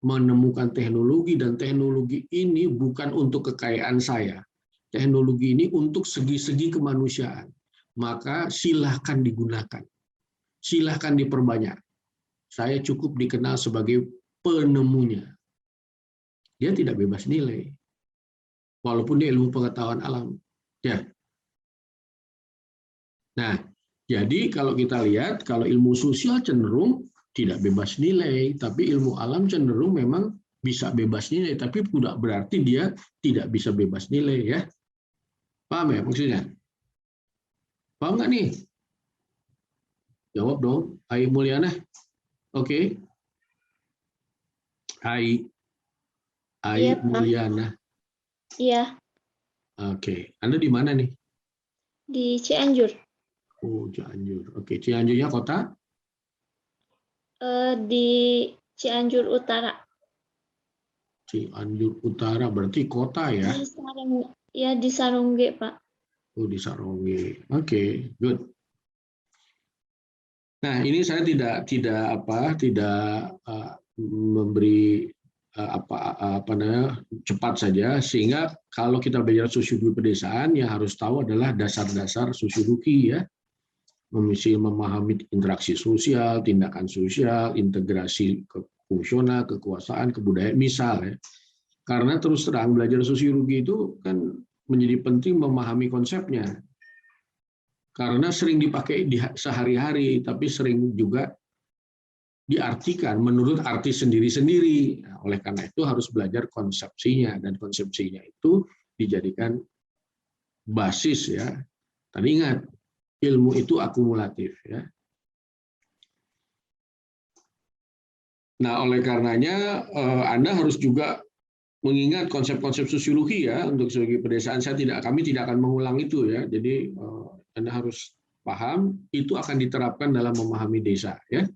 menemukan teknologi, dan teknologi ini bukan untuk kekayaan saya. Teknologi ini untuk segi-segi kemanusiaan. Maka silahkan digunakan. Silahkan diperbanyak. Saya cukup dikenal sebagai penemunya. Dia tidak bebas nilai. Walaupun dia ilmu pengetahuan alam. Ya. Nah, jadi kalau kita lihat, kalau ilmu sosial cenderung tidak bebas nilai, tapi ilmu alam cenderung memang bisa bebas nilai, tapi tidak berarti dia tidak bisa bebas nilai. Ya. Paham ya maksudnya? Paham nggak nih? Jawab dong, Ai Mulyana. Oke. Ai Iya, Pak. Mulyana. Iya, Oke. Anda di mana nih? di Cianjur. Oh, Cianjur. Oke, Cianjurnya kota? Di Cianjur Utara. Cianjur Utara, berarti kota ya? Di Sarongge, Pak. Oh, di Sarongge. Oke, good. Nah, ini saya tidak memberi cepat saja, sehingga kalau kita belajar sosiologi pedesaan, yang harus tahu adalah dasar-dasar sosiologi ya, memahami interaksi sosial, tindakan sosial, integrasi fungsional, kekuasaan, kebudayaan, misal ya. Karena terus terang belajar sosiologi itu kan menjadi penting memahami konsepnya. Karena sering dipakai di sehari-hari, tapi sering juga diartikan menurut arti sendiri-sendiri. Nah, oleh karena itu harus belajar konsepsinya, dan konsepsinya itu dijadikan basis ya. Tadi ingat, ilmu itu akumulatif ya. Nah, oleh karenanya Anda harus juga mengingat konsep-konsep sosiologi ya untuk sosiologi pedesaan. Kami tidak akan mengulang itu ya. Jadi Anda harus paham itu akan diterapkan dalam memahami desa ya.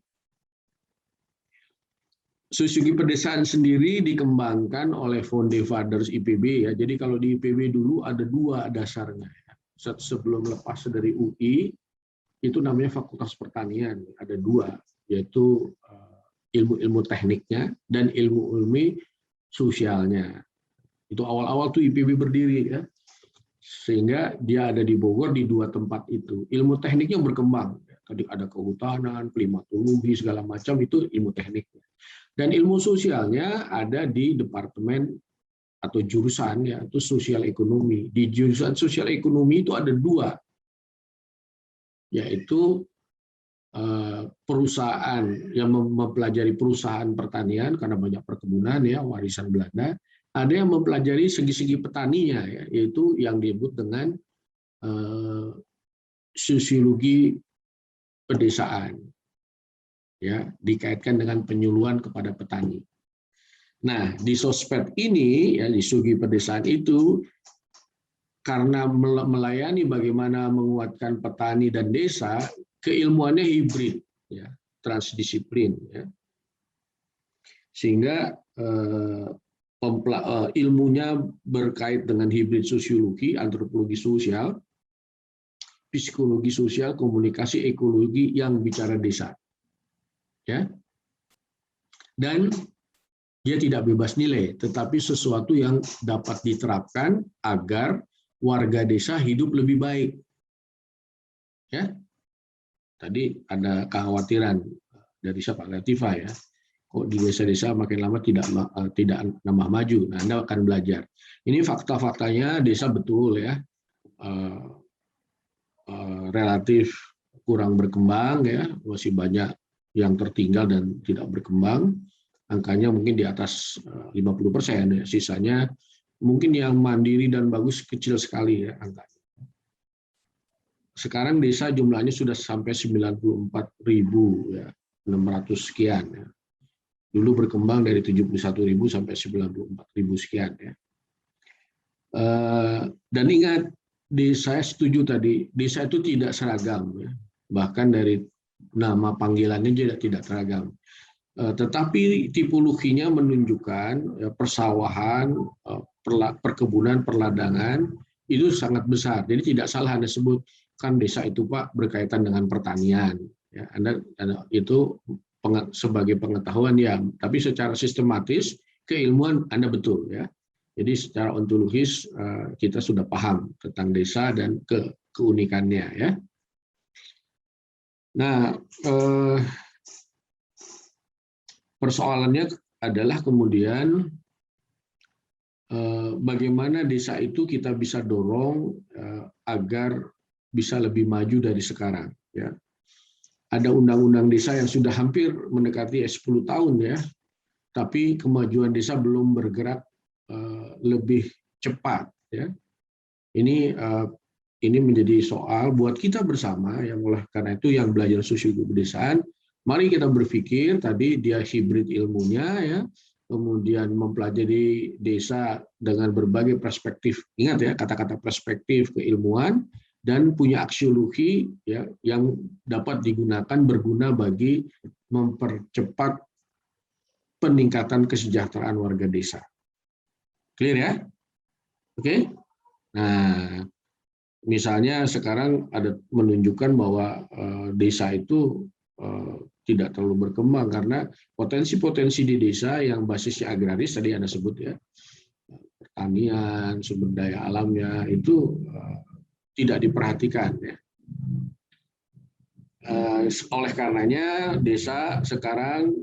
Sosiologi pedesaan sendiri dikembangkan oleh Founding Fathers IPB ya. Jadi kalau di IPB dulu ada 2 dasarnya. Sebelum lepas dari UI itu namanya Fakultas Pertanian. Ada 2, yaitu ilmu-ilmu tekniknya dan ilmu-ilmu sosialnya. Itu awal-awal tuh IPB berdiri ya. Sehingga dia ada di Bogor di 2 tempat itu. Ilmu tekniknya berkembang. Tadi ada kehutanan, klimatologi, segala macam, itu ilmu tekniknya. Dan ilmu sosialnya ada di departemen atau jurusan ya, itu sosial ekonomi. Di jurusan sosial ekonomi itu ada 2, yaitu perusahaan yang mempelajari perusahaan pertanian karena banyak perkebunan ya, warisan Belanda. Ada yang mempelajari segi-segi petaninya ya, yaitu yang disebut dengan sosiologi pedesaan ya, dikaitkan dengan penyuluhan kepada petani. Nah, di Sosped ini, ya, di Sugih Pedesaan itu, karena melayani bagaimana menguatkan petani dan desa, keilmuannya hibrid, ya, transdisiplin, ya. Sehingga ilmunya berkait dengan hibrid sosiologi, antropologi sosial, psikologi sosial, komunikasi, ekologi yang bicara desa, ya. Dan dia tidak bebas nilai, tetapi sesuatu yang dapat diterapkan agar warga desa hidup lebih baik. Ya, tadi ada kekhawatiran dari Pak Latifah, ya, kok di desa-desa makin lama tidak nambah maju. Nah, Anda akan belajar. Ini fakta-faktanya desa betul, ya, relatif kurang berkembang, ya, masih banyak yang tertinggal dan tidak berkembang. Angkanya mungkin di atas 50%, ya. Sisanya mungkin yang mandiri dan bagus kecil sekali, ya, angkanya. Sekarang desa jumlahnya sudah sampai 94.000, ya, 600 sekian, ya. Dulu berkembang dari 71.000 sampai 94.000 sekian, ya. Dan ingat, saya setuju tadi, desa itu tidak seragam, ya. Bahkan dari nama panggilannya juga tidak seragam. Tetapi tipologinya menunjukkan, ya, persawahan, perkebunan, perladangan itu sangat besar. Jadi tidak salah Anda sebutkan desa itu, Pak, berkaitan dengan pertanian. Ya, Anda itu sebagai pengetahuan, ya, tapi secara sistematis keilmuan Anda betul, ya. Jadi secara ontologis kita sudah paham tentang desa dan keunikannya, ya. Nah, persoalannya adalah kemudian bagaimana desa itu kita bisa dorong agar bisa lebih maju dari sekarang, ya. Ada undang-undang desa yang sudah hampir mendekati 10 tahun, ya, tapi kemajuan desa belum bergerak lebih cepat, ya. Ini menjadi soal buat kita bersama, yang oleh karena itu yang belajar sosiologi pedesaan, mari kita berpikir tadi dia hibrid ilmunya, ya, kemudian mempelajari desa dengan berbagai perspektif. Ingat, ya, kata-kata perspektif keilmuan, dan punya aksiologi, ya, yang dapat digunakan berguna bagi mempercepat peningkatan kesejahteraan warga desa. Clear, ya? Oke? Nah, misalnya sekarang ada menunjukkan bahwa desa itu tidak terlalu berkembang karena potensi-potensi di desa yang basisnya agraris tadi Anda sebut, ya, pertanian, sumber daya alamnya itu tidak diperhatikan, ya. Oleh karenanya desa sekarang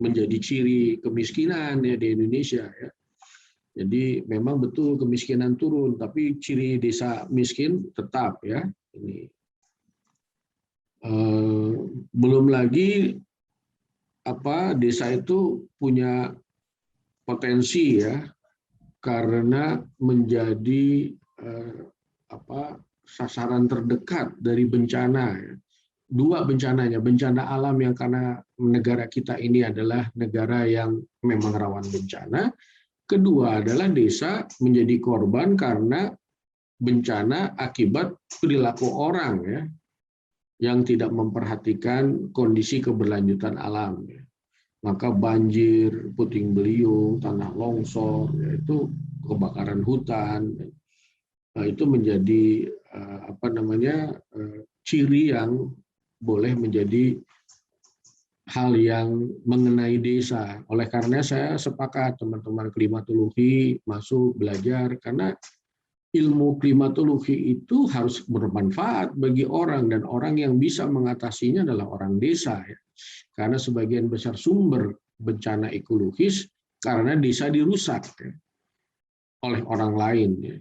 menjadi ciri kemiskinan, ya, di Indonesia, ya. Jadi memang betul kemiskinan turun, tapi ciri desa miskin tetap, ya. Ini belum lagi desa itu punya potensi, ya, karena menjadi sasaran terdekat dari bencana, ya. Dua bencananya, bencana alam yang karena negara kita ini adalah negara yang memang rawan bencana. Kedua adalah desa menjadi korban karena bencana akibat perilaku orang, ya, yang tidak memperhatikan kondisi keberlanjutan alam, ya. Maka banjir, puting beliung, tanah longsor, yaitu kebakaran hutan, itu menjadi ciri yang boleh menjadi hal yang mengenai desa. Oleh karena saya sepakat teman-teman klimatologi masuk belajar, karena ilmu klimatologi itu harus bermanfaat bagi orang, dan orang yang bisa mengatasinya adalah orang desa, ya. Karena sebagian besar sumber bencana ekologis karena desa dirusak, ya, oleh orang lain, ya.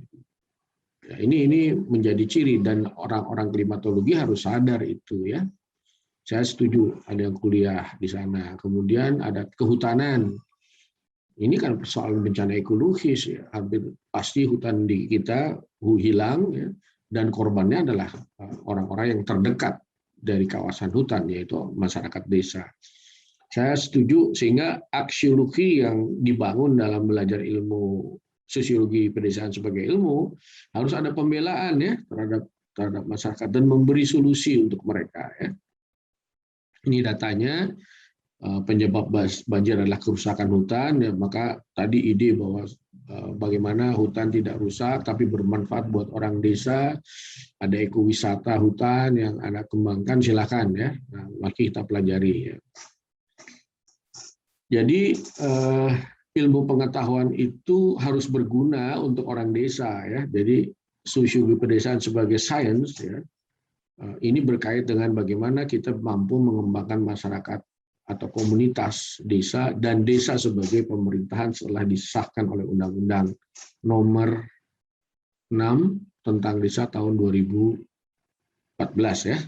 Ya, ini menjadi ciri, dan orang-orang klimatologi harus sadar itu, ya. Saya setuju ada yang kuliah di sana. Kemudian ada kehutanan. Ini kan persoalan bencana ekologis, ya. Hampir pasti hutan di kita hilang, ya, dan korbannya adalah orang-orang yang terdekat dari kawasan hutan, yaitu masyarakat desa. Saya setuju, sehingga aksiologi yang dibangun dalam belajar ilmu sosiologi pedesaan sebagai ilmu harus ada pembelaan ya terhadap masyarakat dan memberi solusi untuk mereka ya. Ini datanya, penyebab banjir adalah kerusakan hutan ya, maka tadi ide bahwa bagaimana hutan tidak rusak tapi bermanfaat buat orang desa, ada ekowisata hutan yang Anda kembangkan, silakan ya. Nah, mari kita pelajari ya. Jadi ilmu pengetahuan itu harus berguna untuk orang desa ya. Jadi sosiologi pedesaan sebagai sains ya, ini berkait dengan bagaimana kita mampu mengembangkan masyarakat atau komunitas desa dan desa sebagai pemerintahan setelah disahkan oleh Undang-Undang Nomor 6 tentang Desa tahun 2014 ya.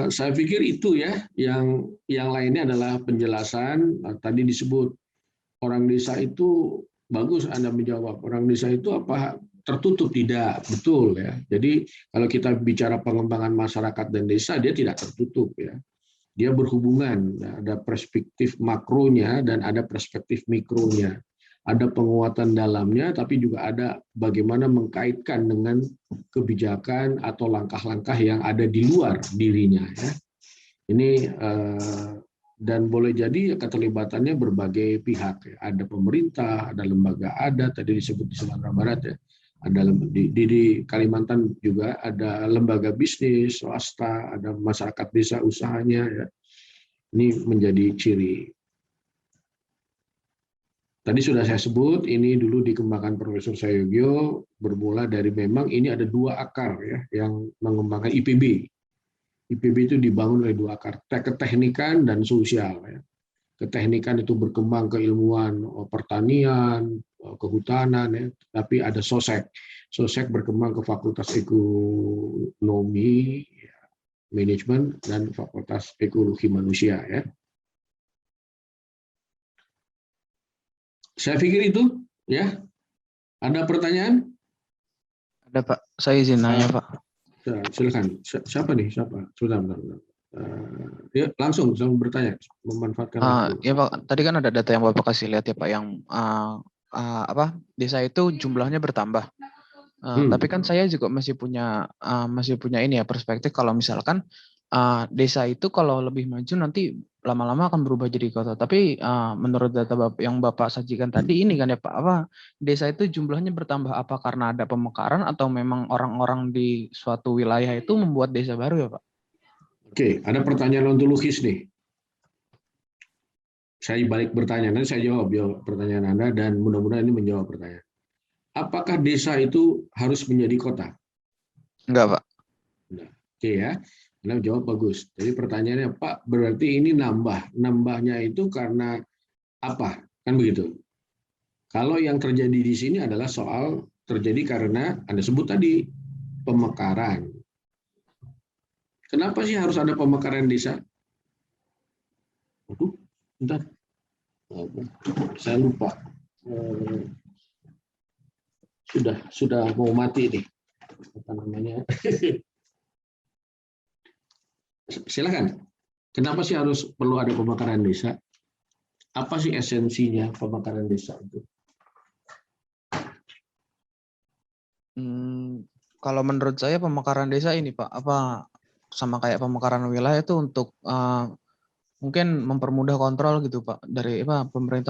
Saya pikir itu ya, yang lainnya adalah penjelasan. Tadi disebut orang desa itu, bagus Anda menjawab, orang desa itu apa tertutup? Tidak, betul ya. Jadi kalau kita bicara pengembangan masyarakat dan desa, dia tidak tertutup ya. Dia berhubungan, ada perspektif makronya dan ada perspektif mikronya. Ada penguatan dalamnya, tapi juga ada bagaimana mengkaitkan dengan kebijakan atau langkah-langkah yang ada di luar dirinya. Ya. Ini dan boleh jadi keterlibatannya berbagai pihak. Ya. Ada pemerintah, ada lembaga adat, tadi disebut di Sumatera Barat ya. Ada di Kalimantan juga ada lembaga bisnis, swasta, ada masyarakat desa usahanya. Ya. Ini menjadi ciri. Tadi sudah saya sebut, ini dulu dikembangkan Profesor Sayogyo, bermula dari memang ini ada dua akar ya yang mengembangkan IPB. IPB itu dibangun oleh dua akar, keteknikan dan sosial. Ya. Keteknikan itu berkembang ke ilmuwan pertanian, kehutanan, ya. Tapi ada sosek. Sosek berkembang ke Fakultas Ekonomi, ya, Manajemen, dan Fakultas Ekologi Manusia. Ya. Saya pikir itu, ya. Ada pertanyaan? Ada Pak, saya izin nanya Pak. Silakan. Siapa nih? Siapa? Sudah. Ya, langsung bertanya, memanfaatkan waktu. Ya Pak, tadi kan ada data yang Bapak kasih lihat ya Pak, yang desa itu jumlahnya bertambah. Tapi kan saya juga masih punya ini ya perspektif, kalau misalkan desa itu kalau lebih maju nanti lama-lama akan berubah jadi kota. Tapi menurut data yang Bapak sajikan tadi ini kan ya Pak, desa itu jumlahnya bertambah apa karena ada pemekaran atau memang orang-orang di suatu wilayah itu membuat desa baru ya Pak? Oke, ada pertanyaan ontologis nih. Saya balik bertanya, nanti saya jawab pertanyaan Anda dan mudah-mudahan ini menjawab pertanyaan. Apakah desa itu harus menjadi kota? Enggak Pak. Nah, oke ya. Anda jawab bagus. Jadi pertanyaannya, Pak, berarti ini nambahnya itu karena apa? Kan begitu. Kalau yang terjadi di sini adalah soal terjadi karena Anda sebut tadi pemekaran. Kenapa sih harus ada pemekaran desa? Waduh, bentar. Saya lupa. Sudah mau mati nih. Apa namanya? Silakan. Kenapa sih harus perlu ada pemekaran desa? Apa sih esensinya pemekaran desa itu? Kalau menurut saya pemekaran desa ini Pak, sama kayak pemekaran wilayah itu untuk mungkin mempermudah kontrol gitu Pak, dari pemerintah,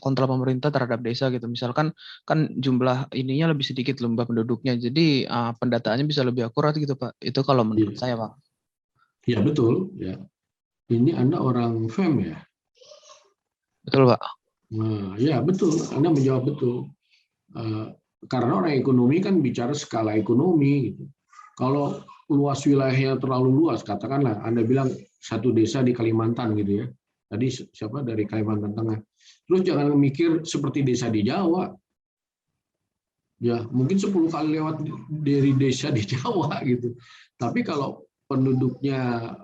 kontrol pemerintah terhadap desa gitu. Misalkan kan jumlah ininya lebih sedikit jumlah penduduknya, jadi pendataannya bisa lebih akurat gitu Pak. Itu kalau menurut saya Pak. Ya betul, ya. Ini Anda orang FEM ya? Betul Pak. Nah, ya betul, Anda menjawab betul. Karena orang ekonomi kan bicara skala ekonomi gitu. Kalau luas wilayahnya terlalu luas, katakanlah Anda bilang satu desa di Kalimantan gitu ya. Tadi siapa dari Kalimantan Tengah. Terus jangan mikir seperti desa di Jawa. Ya, mungkin 10 kali lewat dari desa di Jawa gitu. Tapi kalau penduduknya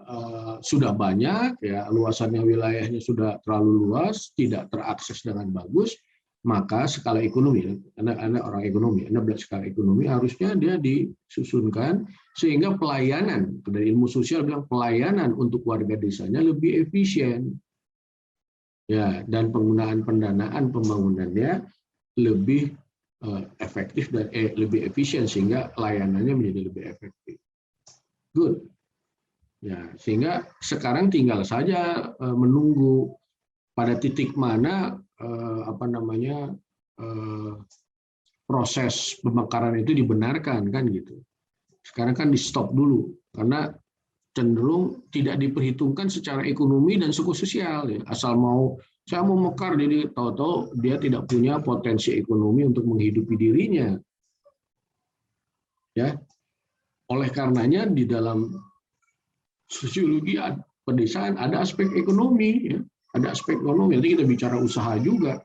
sudah banyak, ya luasannya wilayahnya sudah terlalu luas, tidak terakses dengan bagus, maka skala ekonomi, Anda orang ekonomi, Anda belajar skala ekonomi, harusnya dia disusunkan sehingga pelayanan, dari ilmu sosial bilang pelayanan untuk warga desanya lebih efisien. Ya, dan penggunaan pendanaan pembangunannya lebih efektif dan lebih efisien sehingga layanannya menjadi lebih efektif. Good. Ya, sehingga sekarang tinggal saja menunggu pada titik mana proses pemekaran itu dibenarkan kan gitu. Sekarang kan di stop dulu karena cenderung tidak diperhitungkan secara ekonomi dan psikososial ya. Asal saya mau mekar, jadi tahu-tahu dia tidak punya potensi ekonomi untuk menghidupi dirinya. Ya. Oleh karenanya di dalam sosiologi pedesaan ada aspek ekonomi ya. Ada aspek ekonomi, nanti kita bicara usaha juga.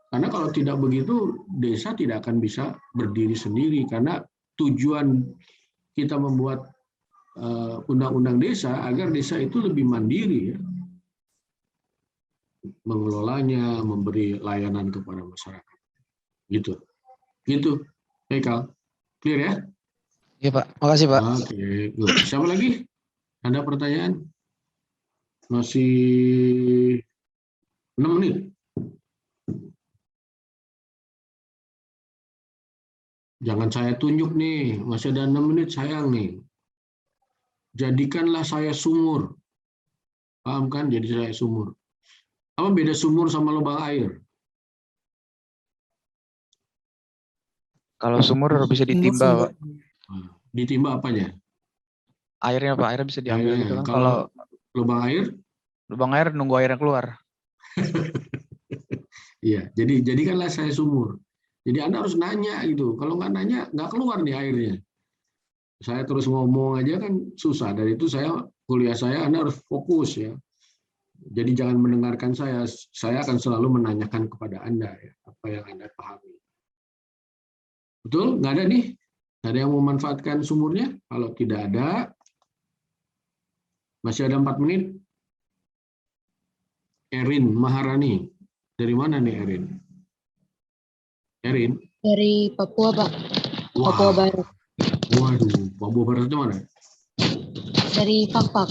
Karena kalau tidak begitu, desa tidak akan bisa berdiri sendiri. Karena tujuan kita membuat undang-undang desa agar desa itu lebih mandiri, ya. Mengelolanya, memberi layanan kepada masyarakat. Gitu. Gitu. Kal. Clear ya? Iya Pak, makasih Pak. Oke, good. Siapa lagi? Ada pertanyaan? Masih 6 menit. Jangan saya tunjuk nih, masih ada 6 menit, sayang nih. Jadikanlah saya sumur. Paham kan? Jadi saya sumur. Apa beda sumur sama lubang air? Kalau sumur bisa ditimba, Pak. Ditimba apanya? Airnya Pak, airnya bisa diambil Airnya. gitu kan. Kalau lubang air? Lubang air nunggu airnya keluar. Iya, jadi jadikanlah saya sumur. Jadi Anda harus nanya gitu. Kalau nggak nanya, nggak keluar nih airnya. Saya terus ngomong aja kan susah. Dari itu kuliah saya Anda harus fokus ya. Jadi jangan mendengarkan saya. Saya akan selalu menanyakan kepada Anda ya, apa yang Anda pahami. Betul? Nggak ada nih? Nggak ada yang memanfaatkan sumurnya? Kalau tidak ada, masih ada 4 menit. Erin Maharani. Dari mana nih Erin? Erin? Dari Papua, Pak. Wah. Papua Barat. Waduh, Papua Barat itu mana? Dari Fakfak.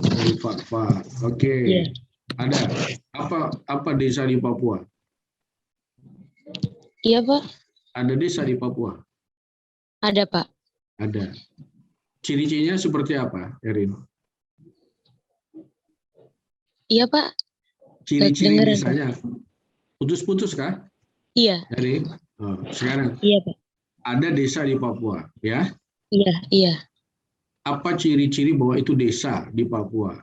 Dari Fakfak. Oke. Iya. Ada. Apa desa di Papua? Iya, Pak. Ada desa di Papua? Ada, Pak. Ada. Ciri-cirinya seperti apa, Erin? Iya, Pak. Ciri-ciri Dengeran, desanya. Putus-putus kah? Iya. Erin? Oh, sekarang. Iya, Pak. Ada desa di Papua, ya? Iya, iya. Apa ciri-ciri bahwa itu desa di Papua?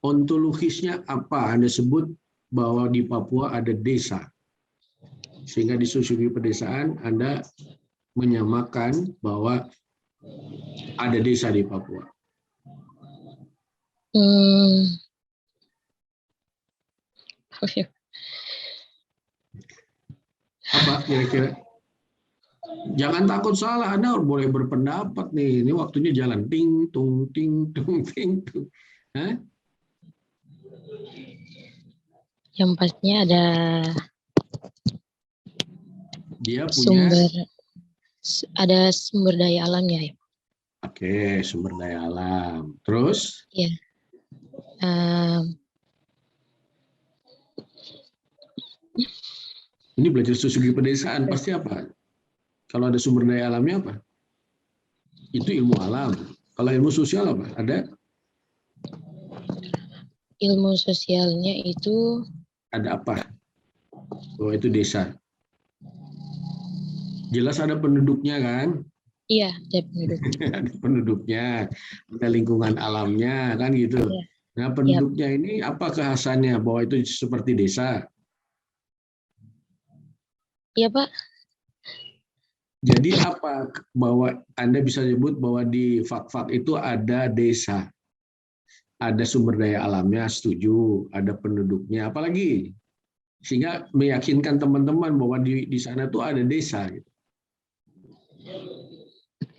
Ontologisnya apa? Anda sebut bahwa di Papua ada desa. Sehingga di sosiologi pedesaan Anda menyamakan bahwa ada desa di Papua. Apa kira-kira? Jangan takut salah, Anda boleh berpendapat nih. Ini waktunya jalan ting tung ting tung ting tung. Hah? Yang pastinya ada dia punya sumber daya alamnya ya. Oke, sumber daya alam. Terus? Iya. Ini belajar sosiologi pedesaan pasti apa? Kalau ada sumber daya alamnya apa? Itu ilmu alam. Kalau ilmu sosial apa? Ada? Ilmu sosialnya itu ada apa? Oh, itu desa. Jelas ada penduduknya kan? Iya, ada penduduknya. Ada penduduknya, ada lingkungan alamnya kan gitu. Iya. Nah, penduduknya ini apa kekhasannya bahwa itu seperti desa? Iya, Pak. Jadi apa bahwa Anda bisa sebut bahwa di Fakfak itu ada desa, ada sumber daya alamnya, setuju, ada penduduknya, apalagi sehingga meyakinkan teman-teman bahwa di sana tuh ada desa. Gitu.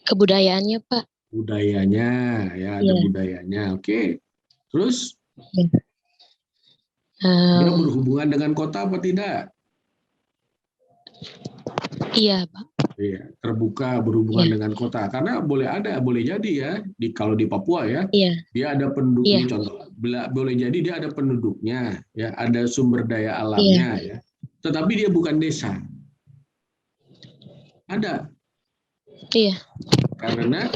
Kebudayaannya, Pak. Budayanya, ya ada budayanya, oke. Terus dia berhubungan dengan kota apa tidak? Iya, Pak. Iya, terbuka berhubungan dengan kota. Karena boleh jadi ya, kalau di Papua ya, dia ada penduduknya, contoh, boleh jadi dia ada penduduknya, ya, ada sumber daya alamnya, ya, tetapi dia bukan desa. Ada. Iya. Karena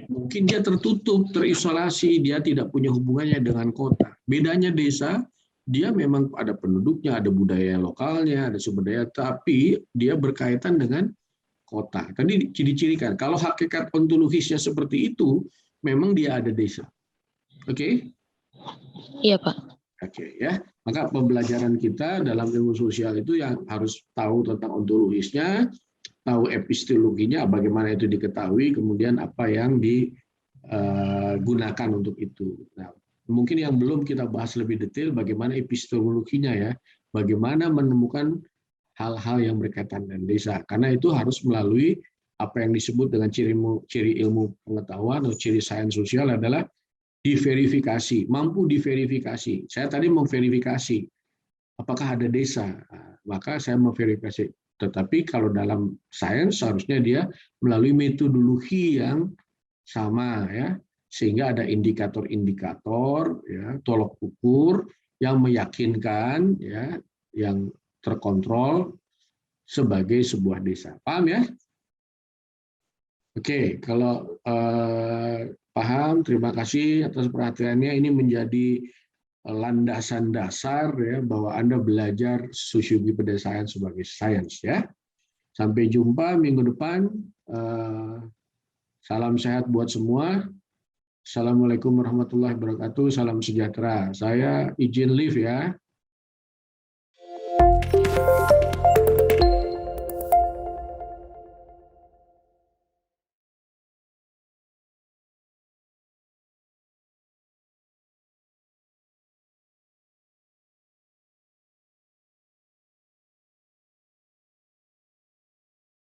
mungkin dia tertutup, terisolasi, dia tidak punya hubungannya dengan kota. Bedanya desa, dia memang ada penduduknya, ada budaya lokalnya, ada sumber daya, tapi dia berkaitan dengan kota. Tadi diciri-cirikan. Kalau hakikat ontologisnya seperti itu, memang dia ada desa. Oke? Iya, Pak. Oke, ya. Maka pembelajaran kita dalam ilmu sosial itu yang harus tahu tentang ontologisnya, tahu epistemologinya, bagaimana itu diketahui, kemudian apa yang digunakan untuk itu. Nah, mungkin yang belum kita bahas lebih detail bagaimana epistemologinya ya, bagaimana menemukan hal-hal yang berkaitan dengan desa, karena itu harus melalui apa yang disebut dengan ciri ilmu pengetahuan atau ciri sains sosial adalah diverifikasi, mampu diverifikasi. Saya tadi memverifikasi apakah ada desa, maka saya memverifikasi. Tetapi kalau dalam sains seharusnya dia melalui metodologi yang sama ya, sehingga ada indikator-indikator ya, tolok ukur yang meyakinkan ya, yang terkontrol sebagai sebuah desa. Paham ya? Oke, kalau paham, terima kasih atas perhatiannya. Ini menjadi landasan dasar ya bahwa Anda belajar sosiologi pedesaan sebagai sains ya. Sampai jumpa minggu depan. Salam sehat buat semua. Assalamualaikum warahmatullahi wabarakatuh. Salam sejahtera. Saya izin live ya.